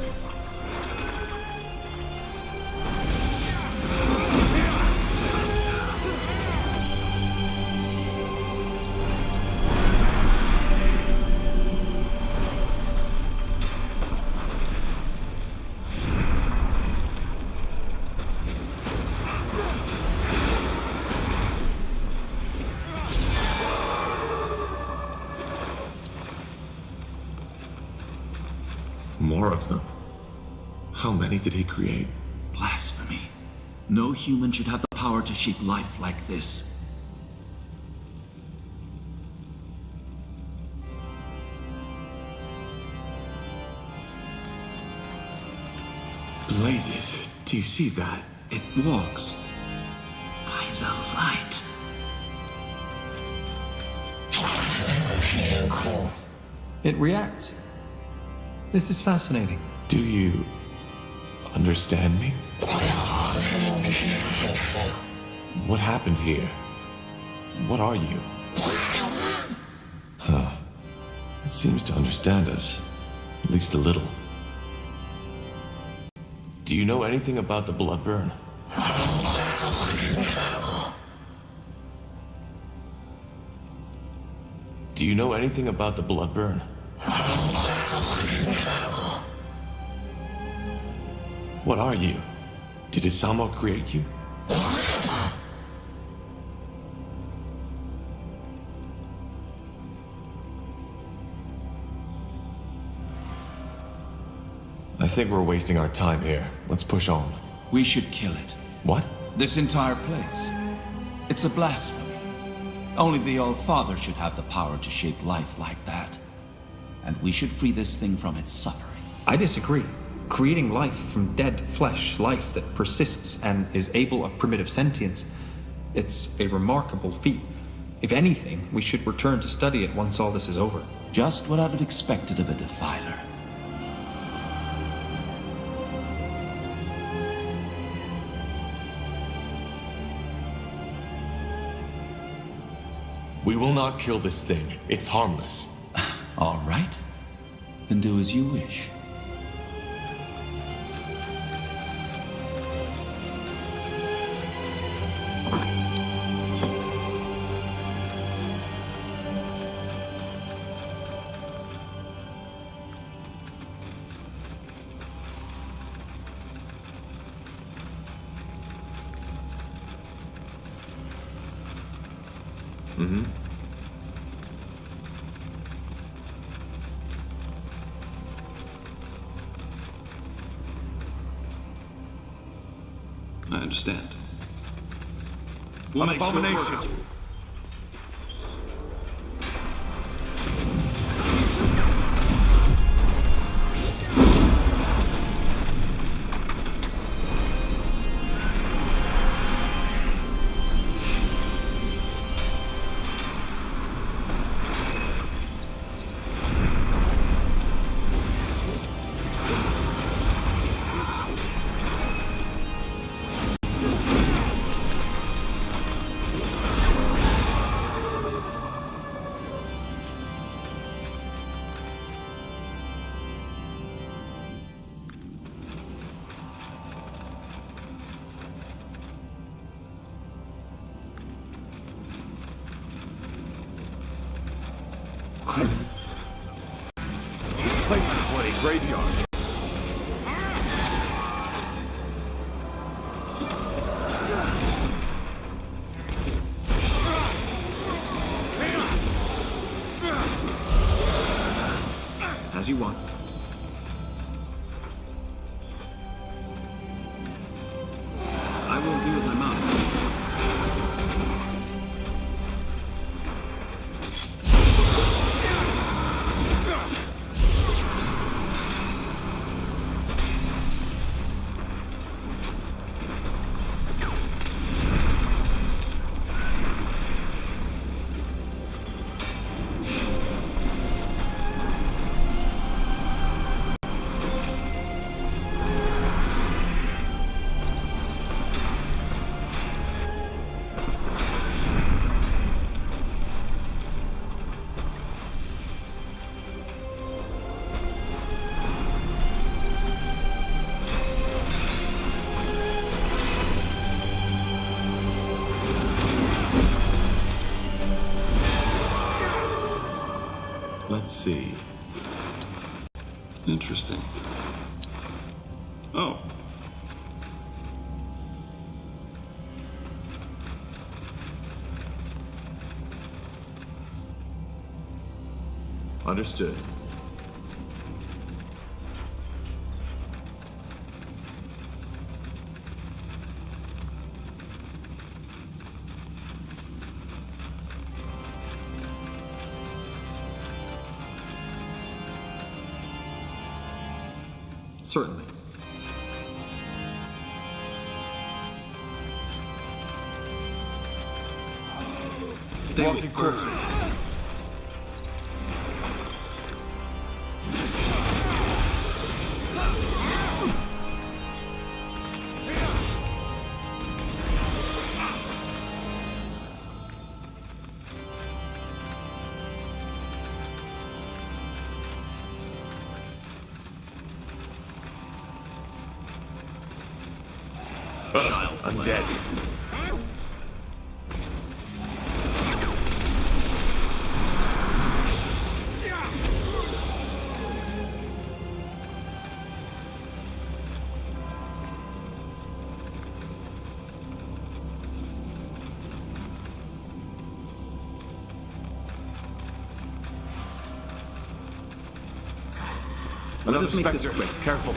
More of them. How many did he create? Blasphemy. No human should have the power to shape life like this. Blazes, do you see that? It walks by the light. It reacts. This is fascinating. Do you understand me? What happened here? What are you? Huh. It seems to understand us. At least a little. Do you know anything about the blood burn? Do you know anything about the blood burn? What are you? Did Isamo create you? I think we're wasting our time here. Let's push on. We should kill it. What? This entire place. It's a blasphemy. Only the All-Father should have the power to shape life like that. And we should free this thing from its suffering. I disagree. Creating life from dead flesh, life that persists and is able of primitive sentience, it's a remarkable feat. If anything, we should return to study it once all this is over. Just what I'd have expected of a defiler. We will not kill this thing. It's harmless. All right. Then do as you wish. Mm-hmm. I understand. An abomination! This place is a bloody graveyard. As you want. I will do as I'm out. Let's see. Interesting. Oh. Understood. Certainly. Walking corpses. Child, undead. Another Let's make this specter. quick. Careful.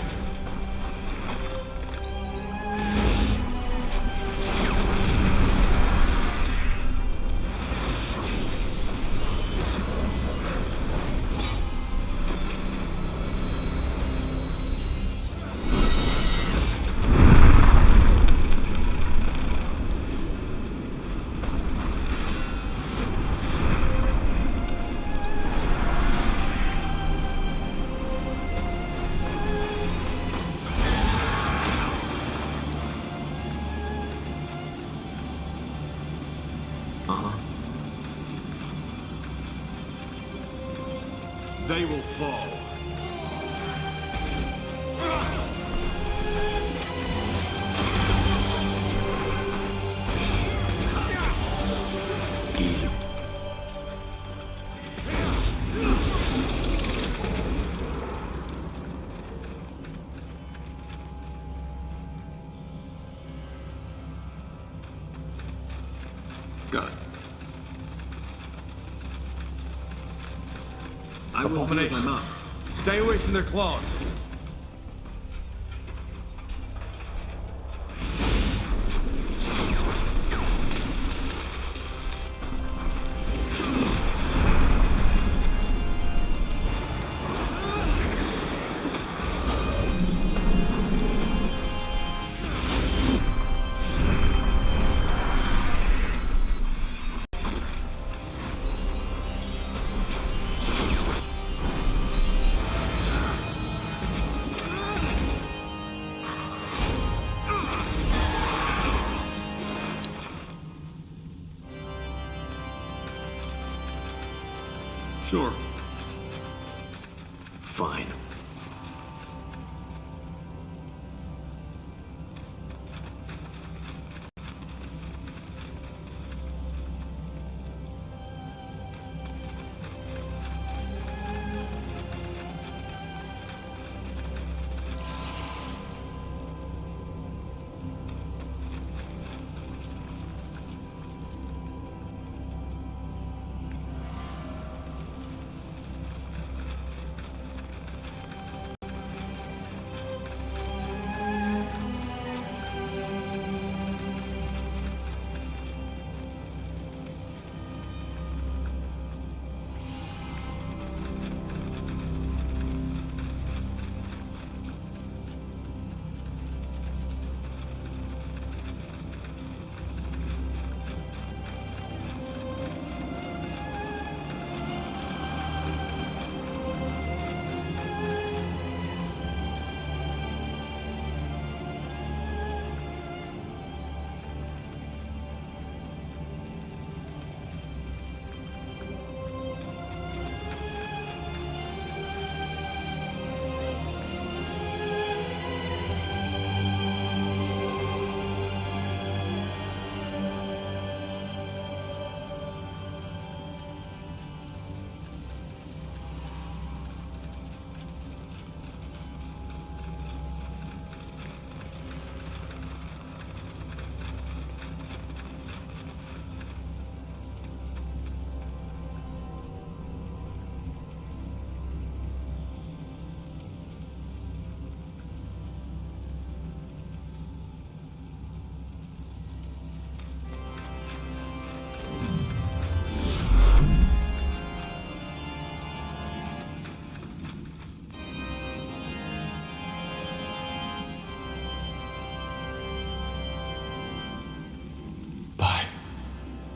they will fall. Easy. Got it. I will do as I must. Stay away from their claws. Sure. Fine.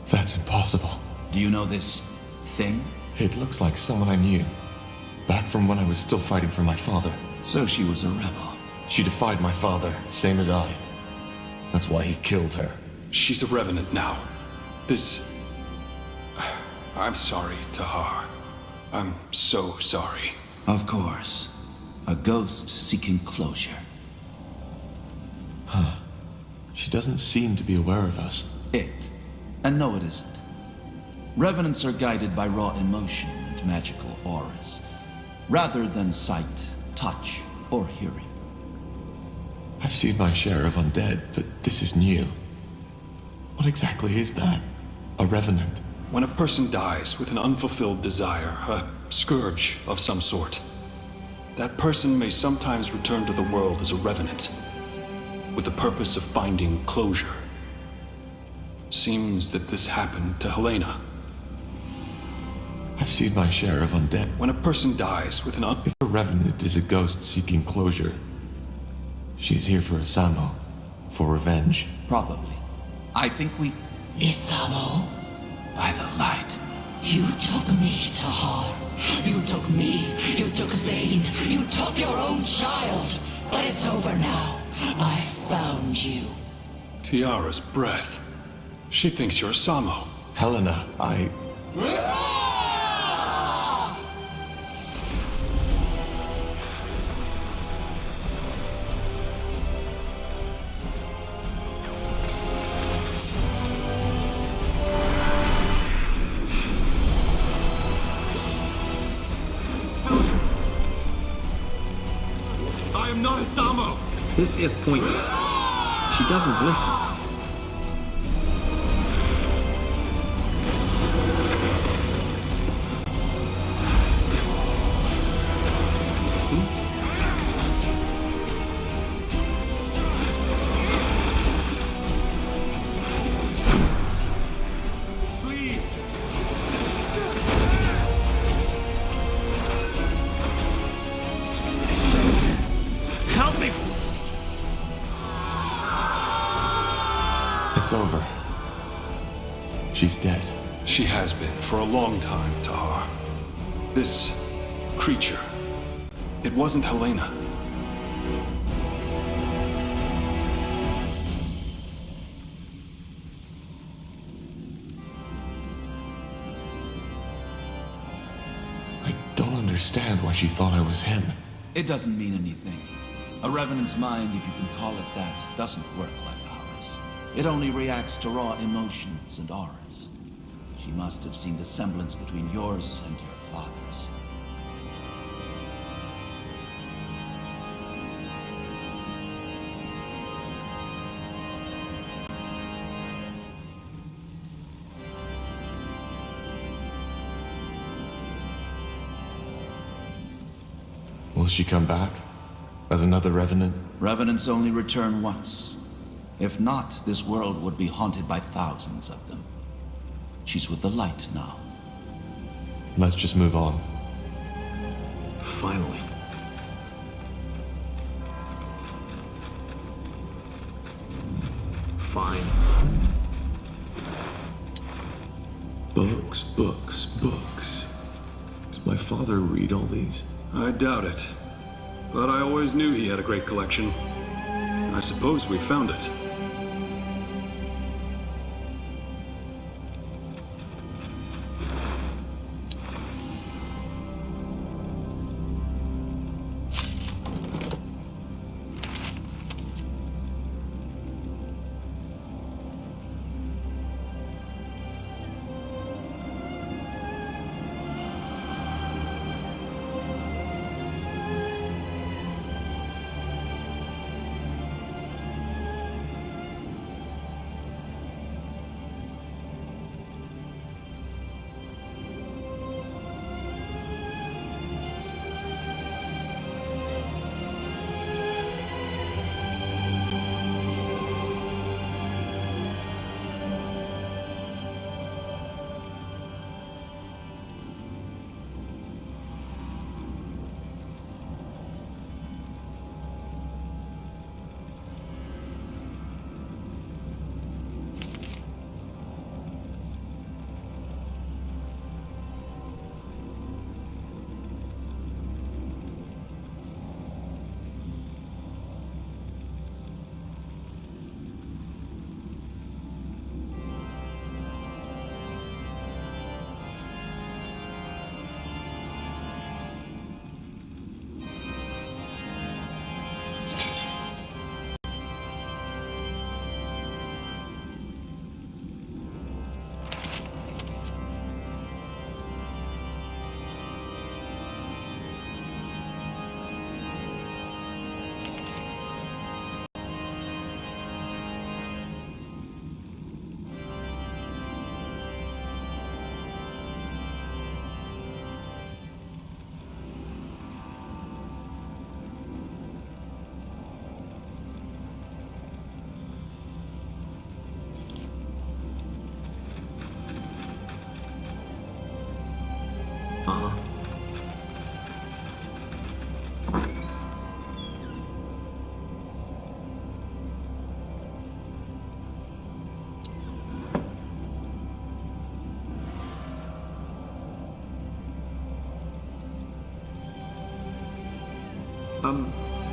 That's impossible. Do you know this thing? It looks like someone I knew. Back from when I was still fighting for my father. So she was a rebel. She defied my father, same as I. That's why he killed her. She's a revenant now. I'm sorry, Tahar. I'm so sorry. Of course. A ghost seeking closure. Huh. She doesn't seem to be aware of us. And no, it isn't. Revenants are guided by raw emotion and magical auras, rather than sight, touch, or hearing. I've seen my share of undead, but this is new. What exactly is that? A revenant? When a person dies with an unfulfilled desire, a scourge of some sort, that person may sometimes return to the world as a revenant, with the purpose of finding closure. Seems that this happened to Helena. I've seen my share of undead. When a person dies with an If a revenant is a ghost seeking closure, she's here for Isamo, for revenge. Probably. I think we... Isamo? By the light. You took me, Tahar. You took me. You took Zane. You took your own child. But it's over now. I found you. Tiara's breath. She thinks you're Samo. Helena, am not a Samo! This is pointless. She doesn't listen. Please! Help me! It's over. She's dead. She has been for a long time, Tahar. This creature, it wasn't Helena. I don't understand why she thought I was him. It doesn't mean anything. A Revenant's mind, if you can call it that, doesn't work like ours. It only reacts to raw emotions and auras. She must have seen the semblance between yours and your father's. Will she come back? As another Revenant? Revenants only return once. If not, this world would be haunted by thousands of them. She's with the light now. Let's just move on. Finally. Fine. Books, books, books. Did my father read all these? I doubt it. But I always knew he had a great collection. I suppose we found it.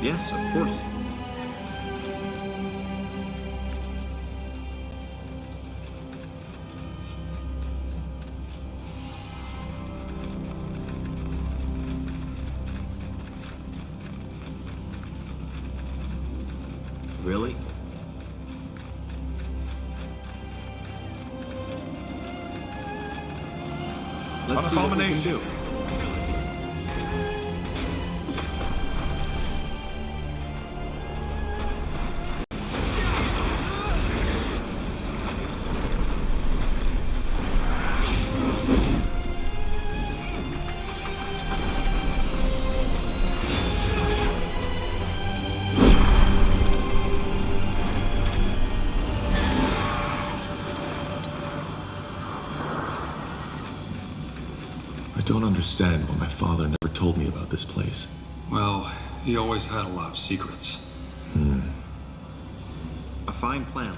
Yes, of course. Really? Let's see what we can do. understand why my father never told me about this place. Well, he always had a lot of secrets. A fine plan.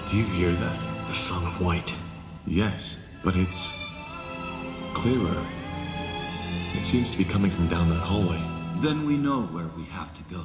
Do you hear that? The Song of White. Yes, but it's clearer. It seems to be coming from down that hallway. Then we know where we have to go.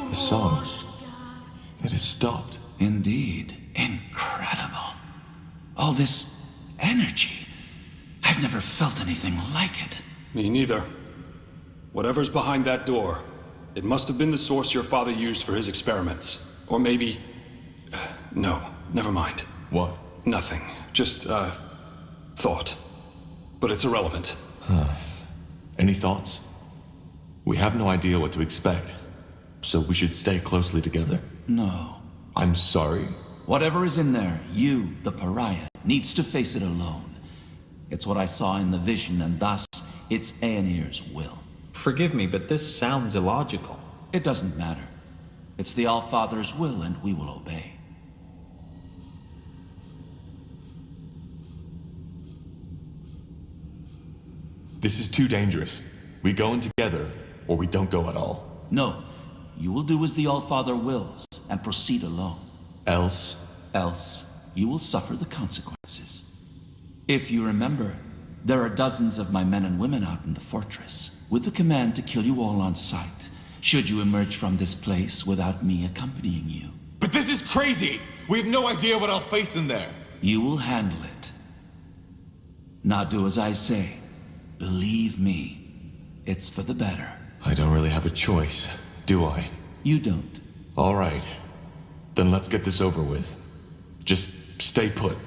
The song. It has stopped. Indeed. Incredible. All this energy. I've never felt anything like it. Me neither. Whatever's behind that door, it must have been the source your father used for his experiments. Or maybe... no, never mind. What? Nothing. Just, thought. But it's irrelevant. Any thoughts? We have no idea what to expect, so we should stay closely together. No. I'm sorry. Whatever is in there, you, the pariah, needs to face it alone. It's what I saw in the vision, and thus, it's Aenir's will. Forgive me, but this sounds illogical. It doesn't matter. It's the Allfather's will, and we will obey. This is too dangerous. We go in together, or we don't go at all. No. You will do as the Allfather wills, and proceed alone. Else? Else, you will suffer the consequences. If you remember, there are dozens of my men and women out in the fortress, with the command to kill you all on sight, should you emerge from this place without me accompanying you. But this is crazy! We have no idea what I'll face in there. You will handle it. Now do as I say. Believe me, it's for the better. I don't really have a choice, do I? You don't. All right. Then let's get this over with. Just stay put.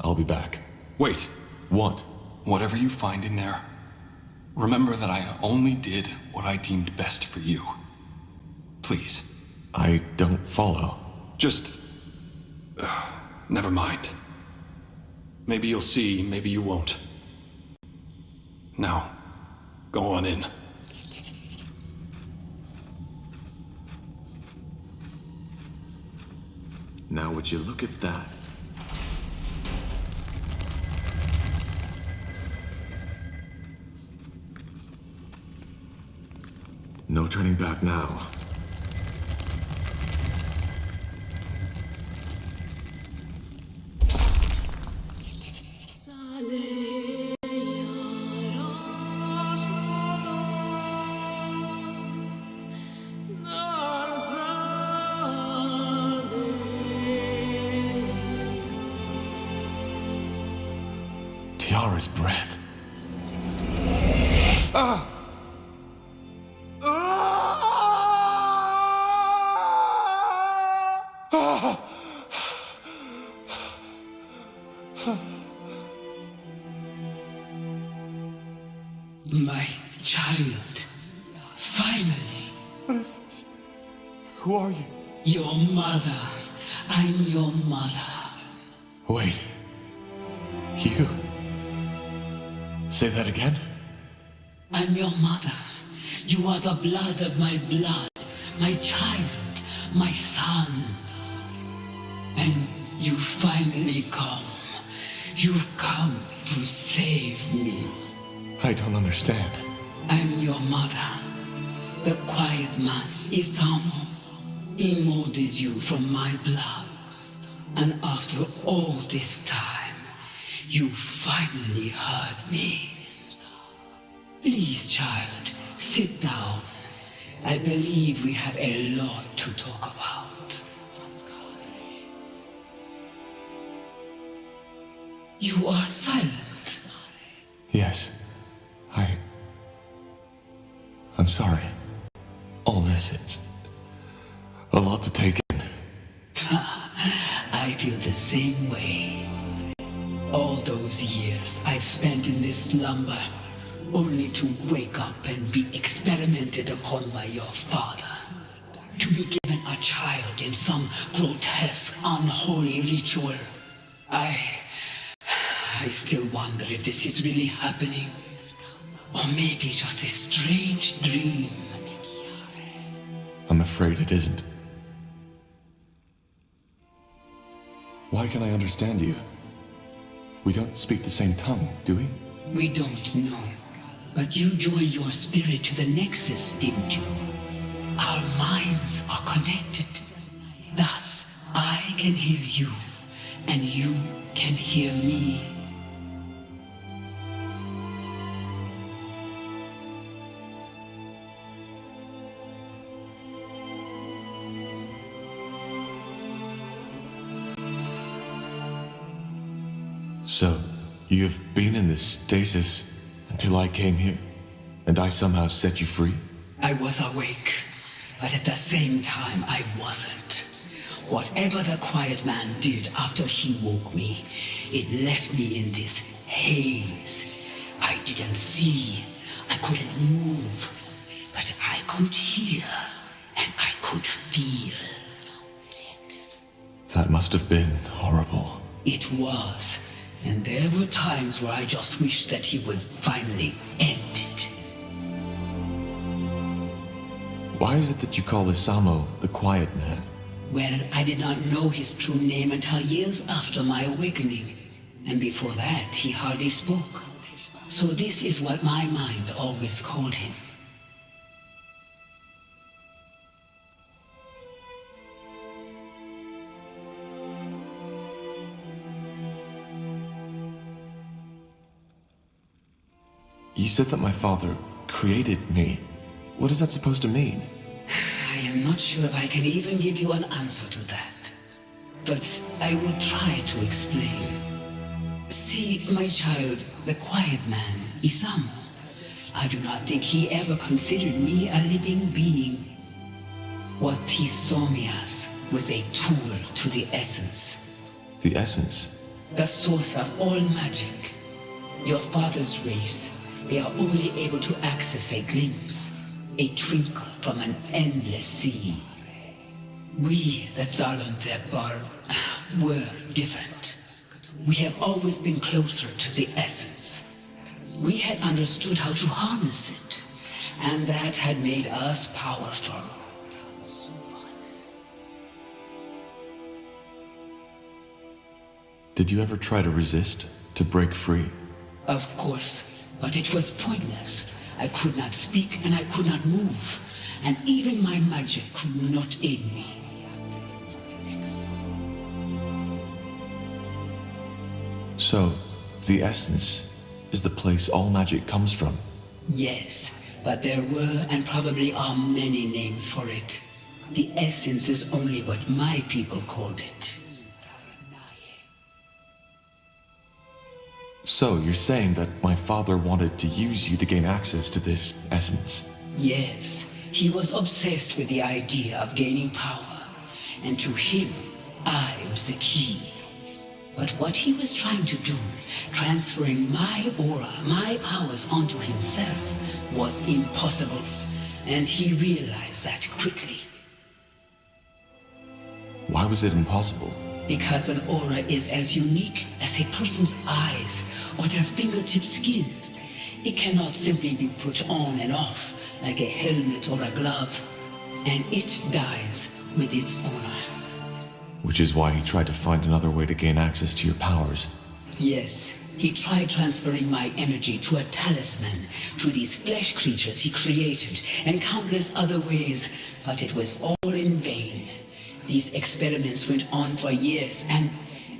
I'll be back. Wait. What? Whatever you find in there, remember that I only did what I deemed best for you. Please. I don't follow. Just... never mind. Maybe you'll see, maybe you won't. Now, go on in. Now would you look at that? No turning back now. Tiara's breath. Ah! My child. Finally. What is this? Who are you? Your mother. I'm your mother. Wait. You? Say that again? I'm your mother. You are the blood of my blood. My child. My son. And you finally come. You've come to save me. I don't understand. I'm your mother. The quiet man, Isamu. He molded you from my blood. And after all this time, you finally heard me. Please, child, sit down. I believe we have a lot to talk about. You are silent. Yes. I'm sorry. All this, it's a lot to take in. I feel the same way. All those years I've spent in this slumber, only to wake up and be experimented upon by your father. To be given a child in some grotesque, unholy ritual. I still wonder if this is really happening. Or maybe just a strange dream. I'm afraid it isn't. Why can I understand you? We don't speak the same tongue, do we? We don't know. But you joined your spirit to the Nexus, didn't you? Our minds are connected. Thus, I can hear you, and you can hear me. So, you've been in this stasis until I came here, and I somehow set you free? I was awake, but at the same time I wasn't. Whatever the quiet man did after he woke me, it left me in this haze. I didn't see, I couldn't move, but I could hear, and I could feel. That must have been horrible. It was. And there were times where I just wished that he would finally end it. Why is it that you call Isamu the Quiet Man? Well, I did not know his true name until years after my awakening. And before that, he hardly spoke. So this is what my mind always called him. You said that my father created me. What is that supposed to mean? I am not sure if I can even give you an answer to that. But I will try to explain. See, my child, the quiet man, Isamu, I do not think he ever considered me a living being. What he saw me as was a tool to the essence. The essence? The source of all magic. Your father's race, they are only able to access a glimpse, a twinkle from an endless sea. We, the Zalon-Thepar, were different. We have always been closer to the essence. We had understood how to harness it, and that had made us powerful. Did you ever try to resist, to break free? Of course, but it was pointless. I could not speak and I could not move, and even my magic could not aid me. So, the essence is the place all magic comes from? Yes, but there were and probably are many names for it. The essence is only what my people called it. So, you're saying that my father wanted to use you to gain access to this essence? Yes, he was obsessed with the idea of gaining power, and to him, I was the key. But what he was trying to do, transferring my aura, my powers onto himself, was impossible, and he realized that quickly. Why was it impossible? Because an aura is as unique as a person's eyes or their fingertip skin. It cannot simply be put on and off like a helmet or a glove, and it dies with its owner. Which is why he tried to find another way to gain access to your powers. Yes, he tried transferring my energy to a talisman, to these flesh creatures he created, and countless other ways, but it was all in vain. These experiments went on for years, and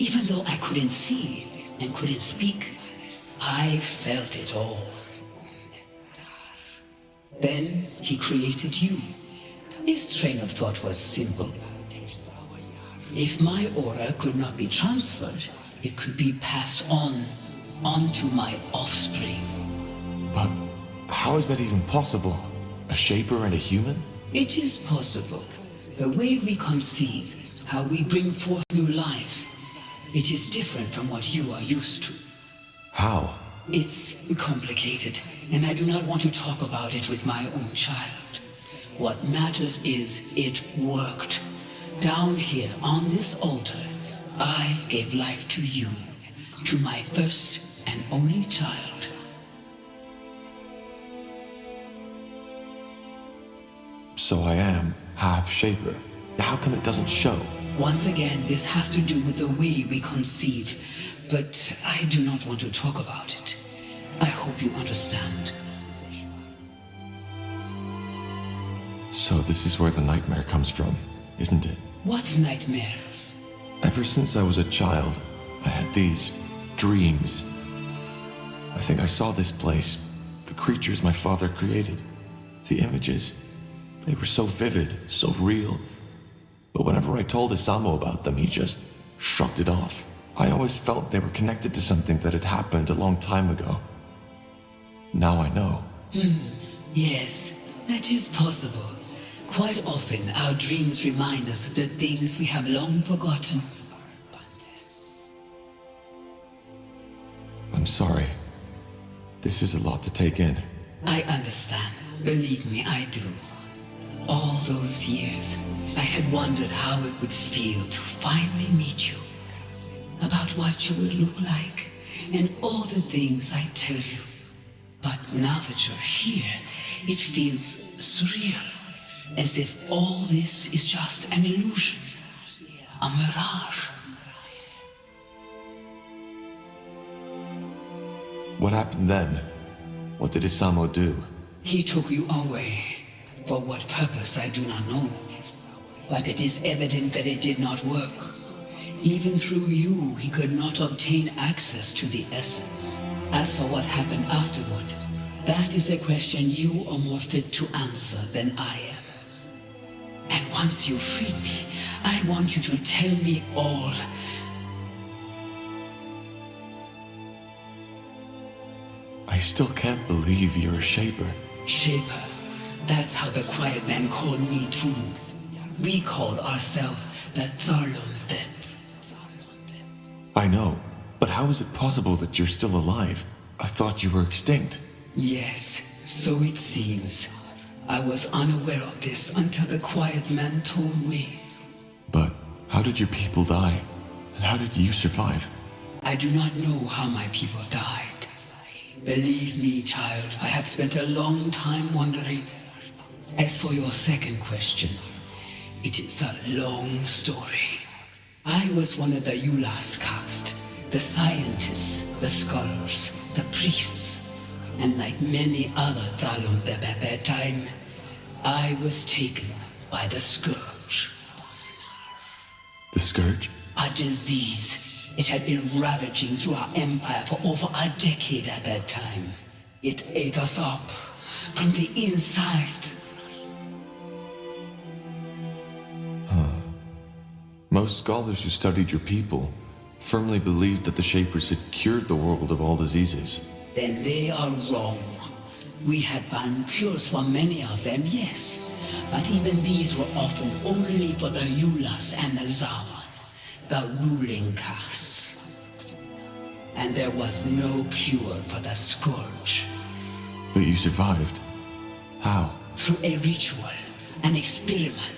even though I couldn't see and couldn't speak, I felt it all. Then he created you. His train of thought was simple. If my aura could not be transferred, it could be passed onto my offspring. But how is that even possible? A shaper and a human? It is possible. The way we conceive, how we bring forth new life, it is different from what you are used to. How? It's complicated, and I do not want to talk about it with my own child. What matters is it worked. Down here, on this altar, I gave life to you, to my first and only child. So I am half shaper. How come it doesn't show? Once again, this has to do with the way we conceive, but I do not want to talk about it. I hope you understand. So this is where the nightmare comes from, isn't it? What nightmare? Ever since I was a child, I had these dreams. I think I saw this place, the creatures my father created, the images. They were so vivid, so real. But whenever I told Isamo about them, he just shrugged it off. I always felt they were connected to something that had happened a long time ago. Now I know. Yes, that is possible. Quite often, our dreams remind us of the things we have long forgotten. I'm sorry. This is a lot to take in. I understand. Believe me, I do. All those years, I had wondered how it would feel to finally meet you. About what you would look like, and all the things I tell you. But now that you're here, it feels surreal. As if all this is just an illusion. A mirage. What happened then? What did Isamo do? He took you away. For what purpose, I do not know. But it is evident that it did not work. Even through you, he could not obtain access to the essence. As for what happened afterward, that is a question you are more fit to answer than I am. And once you freed me, I want you to tell me all. I still can't believe you're a shaper. Shaper. That's how the Quiet Man called me too. We called ourselves the Zarlunde. I know, but how is it possible that you're still alive? I thought you were extinct. Yes, so it seems. I was unaware of this until the Quiet Man told me. But how did your people die? And how did you survive? I do not know how my people died. Believe me, child, I have spent a long time wondering. As for your second question, it is a long story. I was one of the Ulas caste, the scientists, the scholars, the priests, and like many other Zalundeb at that time, I was taken by the Scourge. The Scourge? A disease. It had been ravaging through our empire for over a decade at that time. It ate us up from the inside. Most scholars who studied your people firmly believed that the Shapers had cured the world of all diseases. Then they are wrong. We had found cures for many of them, yes. But even these were often only for the Yulas and the Zavas, the ruling castes. And there was no cure for the Scourge. But you survived. How? Through a ritual, an experiment.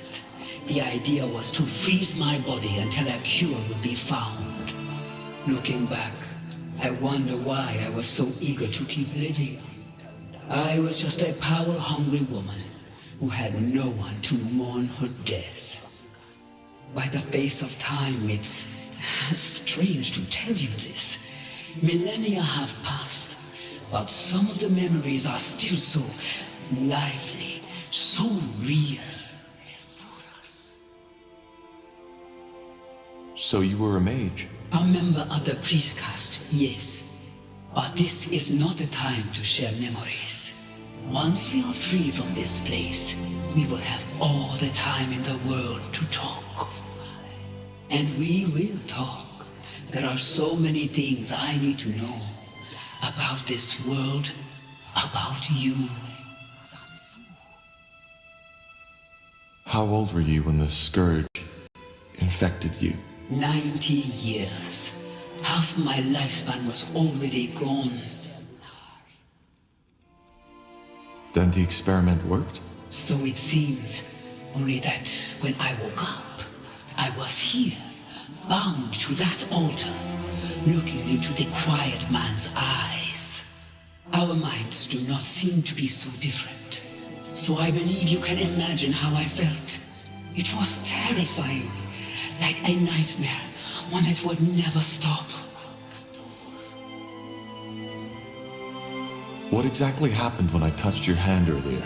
The idea was to freeze my body until a cure would be found. Looking back, I wonder why I was so eager to keep living. I was just a power-hungry woman who had no one to mourn her death. By the face of time, it's strange to tell you this. Millennia have passed, but some of the memories are still so lively, so real. So you were a mage? A member of the priest caste, yes. But this is not the time to share memories. Once we are free from this place, we will have all the time in the world to talk. And we will talk. There are so many things I need to know. About this world, about you. How old were you when the Scourge infected you? 90 years. Half my lifespan was already gone. Then the experiment worked? So it seems. Only that when I woke up, I was here, bound to that altar, looking into the quiet man's eyes. Our minds do not seem to be so different. So I believe you can imagine how I felt. It was terrifying. Like a nightmare, one that would never stop. What exactly happened when I touched your hand earlier?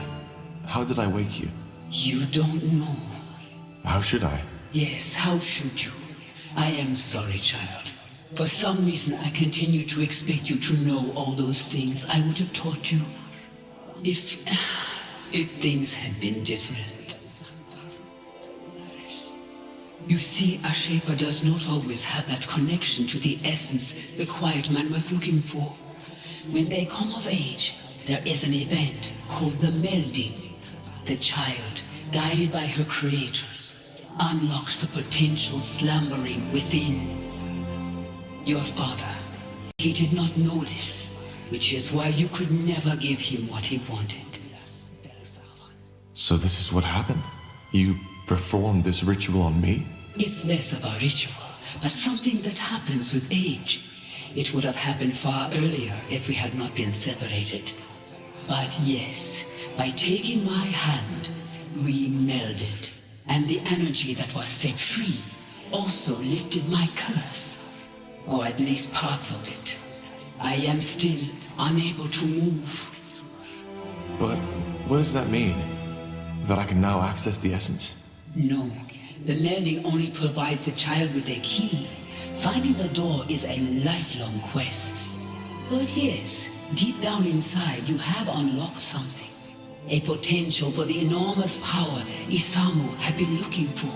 How did I wake you? You don't know. How should I? Yes, how should you? I am sorry, child. For some reason, I continue to expect you to know all those things I would have taught you. If things had been different. You see, a Shaper does not always have that connection to the essence the quiet man was looking for. When they come of age, there is an event called the melding. The child, guided by her creators, unlocks the potential slumbering within. Your father, he did not know this, which is why you could never give him what he wanted. So this is what happened? You performed this ritual on me? It's less of a ritual, but something that happens with age. It would have happened far earlier if we had not been separated. But yes, by taking my hand, we melded, and the energy that was set free also lifted my curse, or at least parts of it. I am still unable to move. But what does that mean? That I can now access the essence? No, the melding only provides the child with a key. Finding the door is a lifelong quest. But yes, deep down inside you have unlocked something. A potential for the enormous power Isamu had been looking for.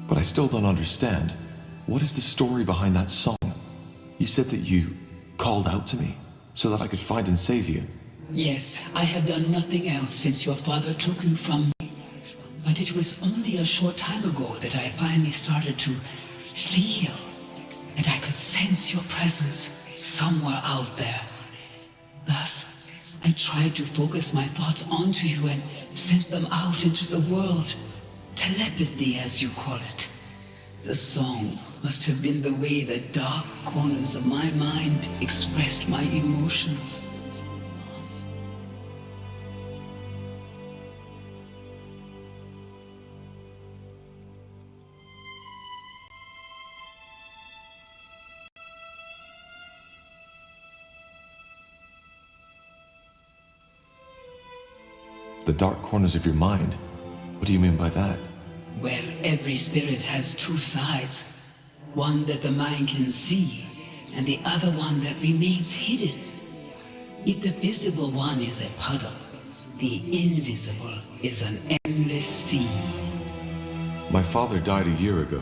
But I still don't understand. What is the story behind that song? You said that you called out to me so that I could find and save you. Yes, I have done nothing else since your father took you from me. But it was only a short time ago that I finally started to feel that I could sense your presence somewhere out there. Thus, I tried to focus my thoughts onto you and sent them out into the world. Telepathy, as you call it. The song must have been the way the dark corners of my mind expressed my emotions. The dark corners of your mind? What do you mean by that? Well, every spirit has two sides. One that the mind can see, and the other one that remains hidden. If the visible one is a puddle, the invisible is an endless sea. My father died a year ago.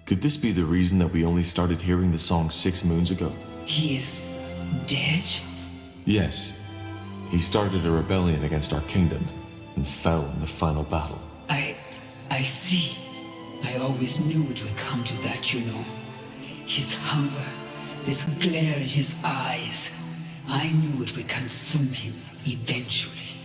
Could this be the reason that we only started hearing the song 6 moons ago? He is dead? Yes. He started a rebellion against our kingdom and fell in the final battle. I see. I always knew it would come to that, you know. His hunger, this glare in his eyes. I knew it would consume him eventually.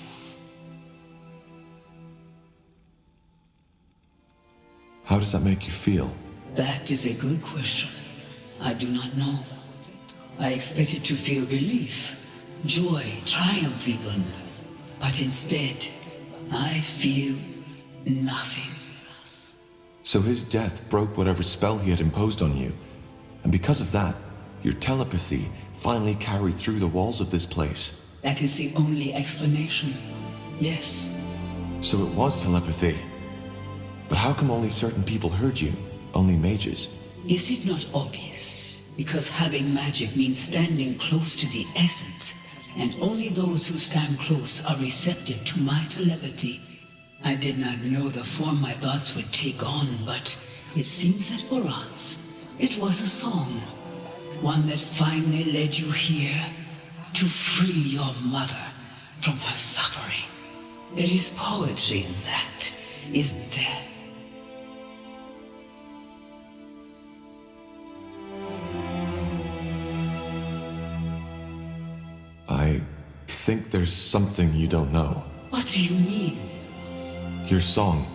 How does that make you feel? That is a good question. I do not know. I expected to feel relief, joy, triumph even. But instead, I feel nothing. So his death broke whatever spell he had imposed on you. And because of that, your telepathy finally carried through the walls of this place. That is the only explanation. Yes. So it was telepathy. But how come only certain people heard you? Only mages? Is it not obvious? Because having magic means standing close to the essence, and only those who stand close are receptive to my telepathy. I did not know the form my thoughts would take on, but it seems that for us, it was a song. One that finally led you here to free your mother from her suffering. There is poetry in that, isn't there? I think there's something you don't know. What do you mean? Your song.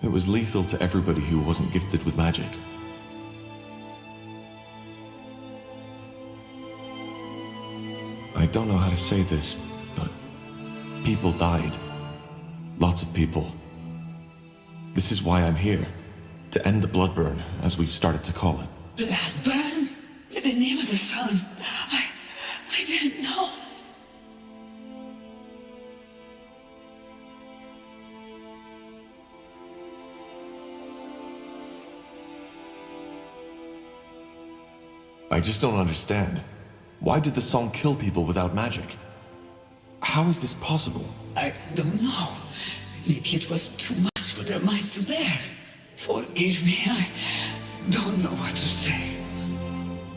It was lethal to everybody who wasn't gifted with magic. I don't know how to say this, but people died. Lots of people. This is why I'm here. To end the blood burn, as we've started to call it. Blood burn? In the name of the sun. I didn't know. I just don't understand. Why did the song kill people without magic? How is this possible? I don't know. Maybe it was too much for their minds to bear. Forgive me, I don't know what to say.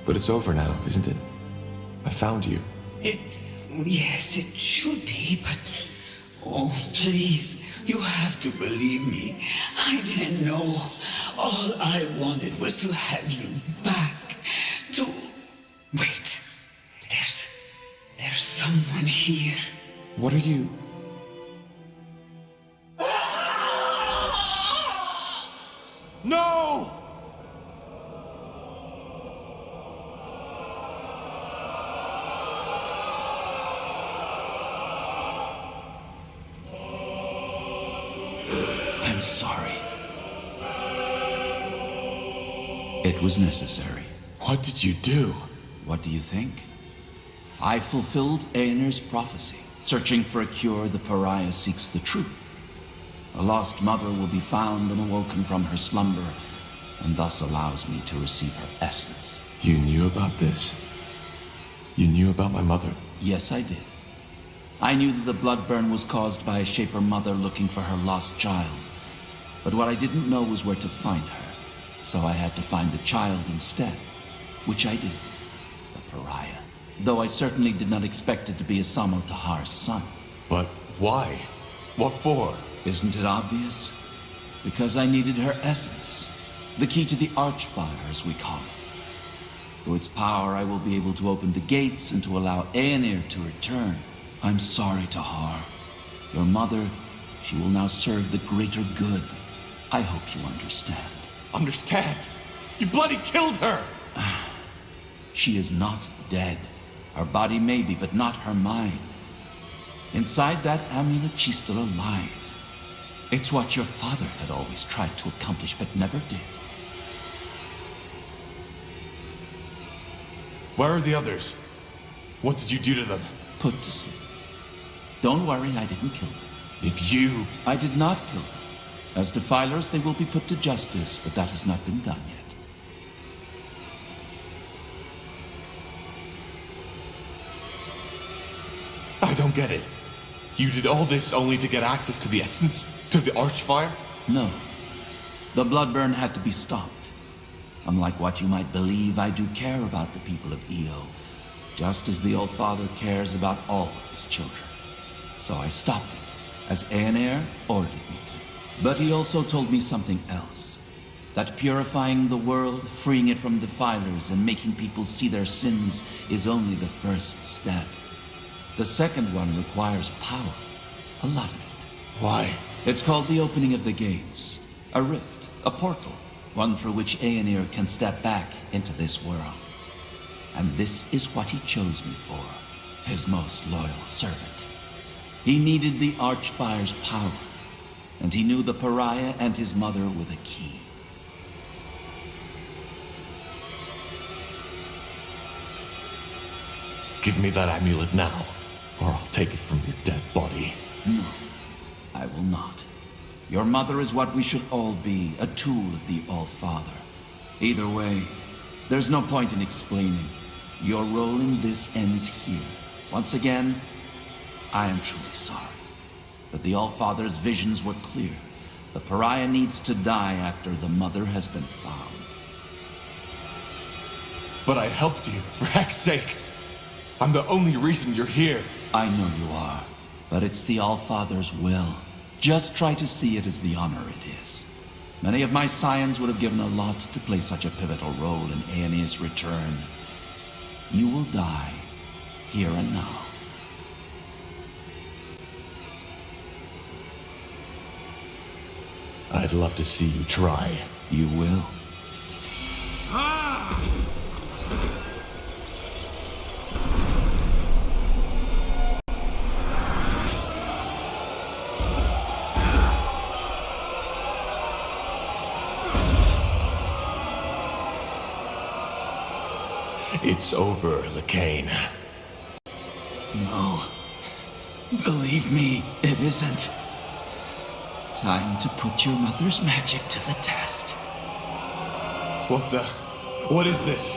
But it's over now, isn't it? I found you. Yes, it should be, but... Oh, please, you have to believe me. I didn't know. All I wanted was to have you back. To... Wait. There's someone here. What are you... No! I'm sorry. It was necessary. What did you do? What do you think? I fulfilled Aener's prophecy. Searching for a cure, the pariah seeks the truth. A lost mother will be found and awoken from her slumber, and thus allows me to receive her essence. You knew about this? You knew about my mother? Yes, I did. I knew that the blood burn was caused by a Shaper mother looking for her lost child. But what I didn't know was where to find her, so I had to find the child instead, which I did. The pariah. Though I certainly did not expect it to be Asamo Tahar's son. But why? What for? Isn't it obvious? Because I needed her essence. The key to the Archfire, as we call it. Through its power, I will be able to open the gates and to allow Aenir to return. I'm sorry, Tahar. Your mother, she will now serve the greater good. I hope you understand. Understand? You bloody killed her! She is not dead. Her body may be, but not her mind. Inside that amulet, she's still alive. It's what your father had always tried to accomplish, but never did. Where are the others? What did you do to them? Put to sleep. Don't worry, I didn't kill them. Did you? I did not kill them. As defilers, they will be put to justice, but that has not been done yet. I don't get it. You did all this only to get access to the essence? To the Archfire? No. The Bloodburn had to be stopped. Unlike what you might believe, I do care about the people of Io, just as the Old Father cares about all of his children. So I stopped it, as Aeneir ordered me to. But he also told me something else. That purifying the world, freeing it from defilers, and making people see their sins is only the first step. The second one requires power. A lot of it. Why? It's called the opening of the gates. A rift, a portal, one through which Aeneir can step back into this world. And this is what he chose me for, his most loyal servant. He needed the Archfire's power, and he knew the Pariah and his mother were the key. Give me that amulet now, or I'll take it from your dead body. No, I will not. Your mother is what we should all be, a tool of the All-Father. Either way, there's no point in explaining. Your role in this ends here. Once again, I am truly sorry. But the All-Father's visions were clear. The Pariah needs to die after the mother has been found. But I helped you, for heck's sake. I'm the only reason you're here. I know you are, but it's the All-Father's will. Just try to see it as the honor it is. Many of my scions would have given a lot to play such a pivotal role in Aeneas' return. You will die, here and now. I'd love to see you try. You will. It's over, Lycain. No. Believe me, it isn't. Time to put your mother's magic to the test. What is this?